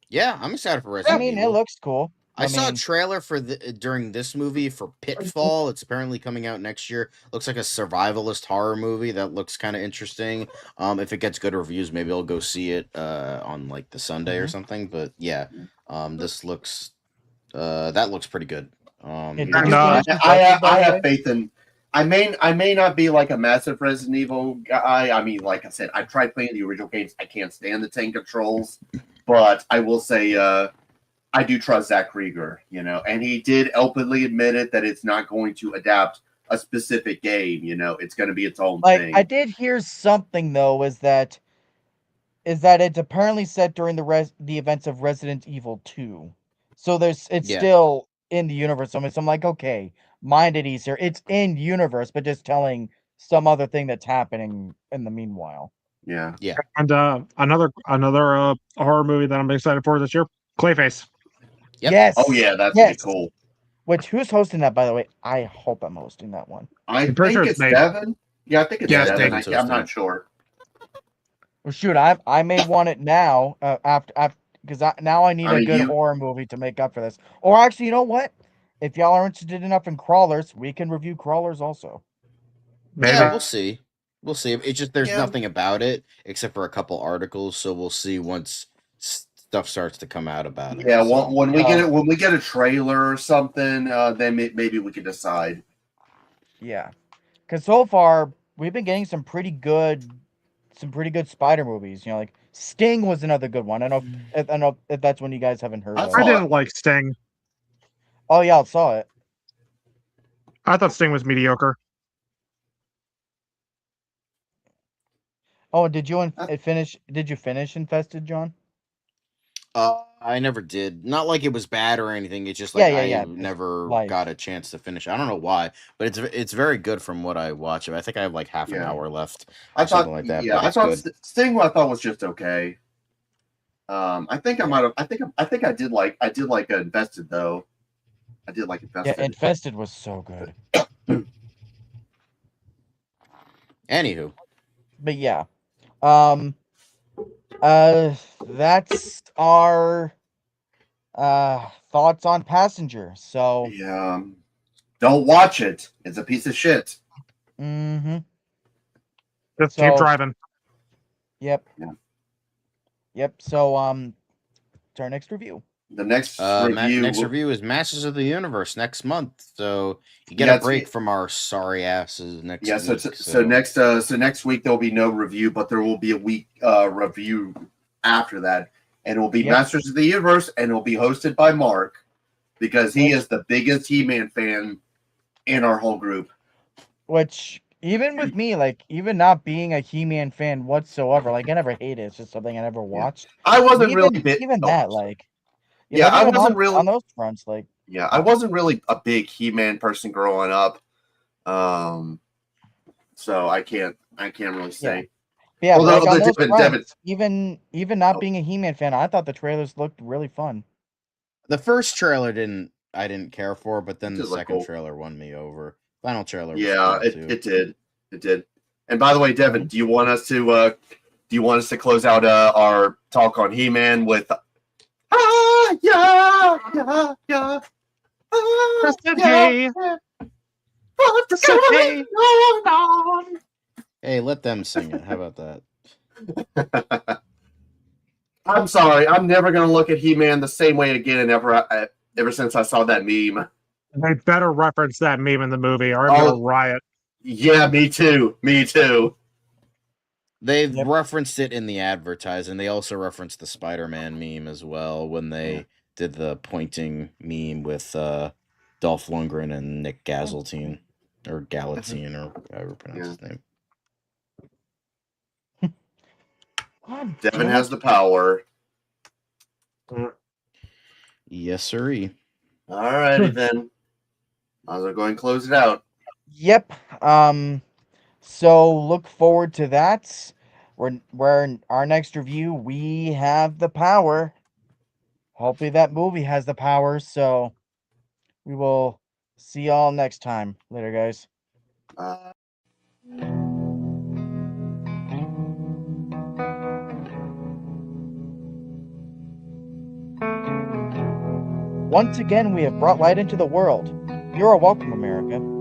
Speaker 3: Yeah, I'm excited for
Speaker 2: I
Speaker 3: Resident
Speaker 2: mean, it
Speaker 3: Evil.
Speaker 2: looks cool.
Speaker 3: I saw a
Speaker 2: mean,
Speaker 3: trailer for during this movie for Pitfall. It's apparently coming out next year. Looks like a survivalist horror movie that looks kind of interesting. If it gets good reviews, maybe I'll go see it on like the Sunday or something. But yeah, this looks that looks pretty good.
Speaker 2: did
Speaker 4: And,
Speaker 2: you
Speaker 1: I,
Speaker 2: finish
Speaker 1: I,
Speaker 2: Infested, by
Speaker 1: I
Speaker 2: the
Speaker 1: have
Speaker 2: way?
Speaker 1: faith in. I may not be like a massive Resident Evil guy. I mean, like I said, I tried playing the original games. I can't stand the tank controls, but I will say I do trust Zach Krieger. You know, and he did openly admit it that it's not going to adapt a specific game. You know, it's going to be its own
Speaker 2: Like,
Speaker 1: thing.
Speaker 2: I did hear something though, is that it's apparently set during the events of Resident Evil 2. So it's
Speaker 3: Yeah,
Speaker 2: still in the universe. So I'm like, okay, mind at ease here. It's in universe, but just telling some other thing that's happening in the meanwhile.
Speaker 1: Yeah.
Speaker 3: yeah.
Speaker 4: another horror movie that I'm excited for this year, Clayface.
Speaker 3: Yep.
Speaker 2: Yes.
Speaker 1: Oh yeah, that's gonna be
Speaker 2: yes.
Speaker 1: cool.
Speaker 2: Which who's hosting that, by the way? I hope I'm hosting that one.
Speaker 1: I
Speaker 4: I'm pretty
Speaker 1: think
Speaker 4: sure
Speaker 1: it's
Speaker 4: it's made.
Speaker 1: Devin. Yeah, I think it's
Speaker 4: Yeah, it's
Speaker 1: Devin.
Speaker 3: Devin's
Speaker 1: I'm
Speaker 3: hosting
Speaker 1: not
Speaker 3: it.
Speaker 1: sure.
Speaker 2: Well, shoot, I may want it now after because now I need
Speaker 1: I
Speaker 2: a
Speaker 1: mean,
Speaker 2: good
Speaker 1: you.
Speaker 2: horror movie to make up for this. Or actually, you know what? If y'all are interested enough in crawlers, we can review crawlers also.
Speaker 4: Maybe.
Speaker 3: Yeah, we'll see. We'll see. It's just there's
Speaker 1: Yeah.
Speaker 3: nothing about it except for a couple articles, so we'll see once stuff starts to come out about it.
Speaker 1: Yeah,
Speaker 3: So.
Speaker 1: when we get it, when we get a trailer or something, then maybe we can decide.
Speaker 2: Yeah, because so far we've been getting some pretty good spider movies. You know, like Sting was another good one. I don't know if that's one you guys haven't heard
Speaker 1: I
Speaker 2: of.
Speaker 4: I
Speaker 1: saw
Speaker 4: didn't like Sting.
Speaker 2: Oh yeah, I saw it.
Speaker 4: I thought Sting was mediocre.
Speaker 2: Oh, did you finish? Did you finish Infested, John?
Speaker 3: I never did. Not like it was bad or anything. It's just
Speaker 2: Yeah,
Speaker 3: like
Speaker 2: yeah,
Speaker 3: I
Speaker 2: yeah. Just
Speaker 3: never
Speaker 2: life.
Speaker 3: got a chance to finish. I don't know why, but it's very good from what I watch. I think I have like half an
Speaker 1: Yeah.
Speaker 3: hour left
Speaker 1: I
Speaker 3: or something
Speaker 1: thought,
Speaker 3: like that.
Speaker 1: yeah,
Speaker 3: But
Speaker 1: I
Speaker 3: it's
Speaker 1: thought
Speaker 3: good.
Speaker 1: Sting. I thought was just okay. I think I might have. I think I did like Invested though. I did like
Speaker 2: Yeah,
Speaker 1: Invested.
Speaker 2: Infested was so good.
Speaker 3: Anywho,
Speaker 2: But yeah, that's our thoughts on Passenger. So,
Speaker 1: Yeah. Don't watch it. It's a piece of shit.
Speaker 2: mm-hmm.
Speaker 4: Just
Speaker 2: So-
Speaker 4: keep driving.
Speaker 2: Yep.
Speaker 1: Yeah.
Speaker 2: Yep. So, to our next review.
Speaker 1: The next review.
Speaker 3: next review is Masters of the Universe next month. So you get
Speaker 1: Yeah,
Speaker 3: a break from our sorry asses next
Speaker 1: Yeah,
Speaker 3: week.
Speaker 1: so next week there'll be no review, but there will be a week review after that, and it will be
Speaker 2: Yep.
Speaker 1: Masters of the Universe, and it will be hosted by Mark because he
Speaker 2: Which-
Speaker 1: is the biggest He-Man fan in our whole group.
Speaker 2: Which, even with me, like, even not being a He-Man fan whatsoever, like, I never hated it. It's just something I never watched.
Speaker 1: I wasn't
Speaker 2: Even,
Speaker 1: really bit.
Speaker 2: even
Speaker 1: oh,
Speaker 2: that, like,
Speaker 1: Yeah, I
Speaker 2: even
Speaker 1: wasn't really-
Speaker 2: on those fronts, like,
Speaker 1: Yeah, I wasn't really a big He-Man person growing up, so I can't really say.
Speaker 2: yeah,
Speaker 1: Although
Speaker 2: like on
Speaker 1: the
Speaker 2: those
Speaker 1: Devin-
Speaker 2: fronts, even not
Speaker 1: Oh.
Speaker 2: being a He-Man fan, I thought the trailers looked really fun.
Speaker 3: The first trailer I didn't care for, but then
Speaker 1: It
Speaker 3: the
Speaker 1: did look
Speaker 3: second
Speaker 1: cool.
Speaker 3: trailer won me over. Final trailer was
Speaker 1: Yeah,
Speaker 3: cool too.
Speaker 1: it did. And by the way, Devin, do you want us to close out our talk on He-Man with yeah.
Speaker 4: Hey. Hey.
Speaker 3: Hey, let them sing it. How about that?
Speaker 1: I'm sorry, I'm never gonna look at He-Man the same way again ever since I saw that meme.
Speaker 4: They better reference that meme in the movie, or I'm
Speaker 1: Oh.
Speaker 4: gonna riot.
Speaker 1: Yeah, me too.
Speaker 3: They
Speaker 2: Yep.
Speaker 3: referenced it in the advertising. They also referenced the Spider-Man meme as well when they did the pointing meme with Dolph Lundgren and Nick Gazeltine or Galatine or however you pronounce his name.
Speaker 2: God
Speaker 1: Devin
Speaker 2: damn
Speaker 1: has
Speaker 2: it.
Speaker 1: the power.
Speaker 3: Yes, sirree.
Speaker 1: Alrighty then. I was going to close it out.
Speaker 2: Yep. So look forward to that. we're in our next review. We have the power. Hopefully that movie has the power. So we will see y'all next time. Later, guys.
Speaker 1: Uh,
Speaker 2: Once again, we have brought light into the world. You are welcome, America.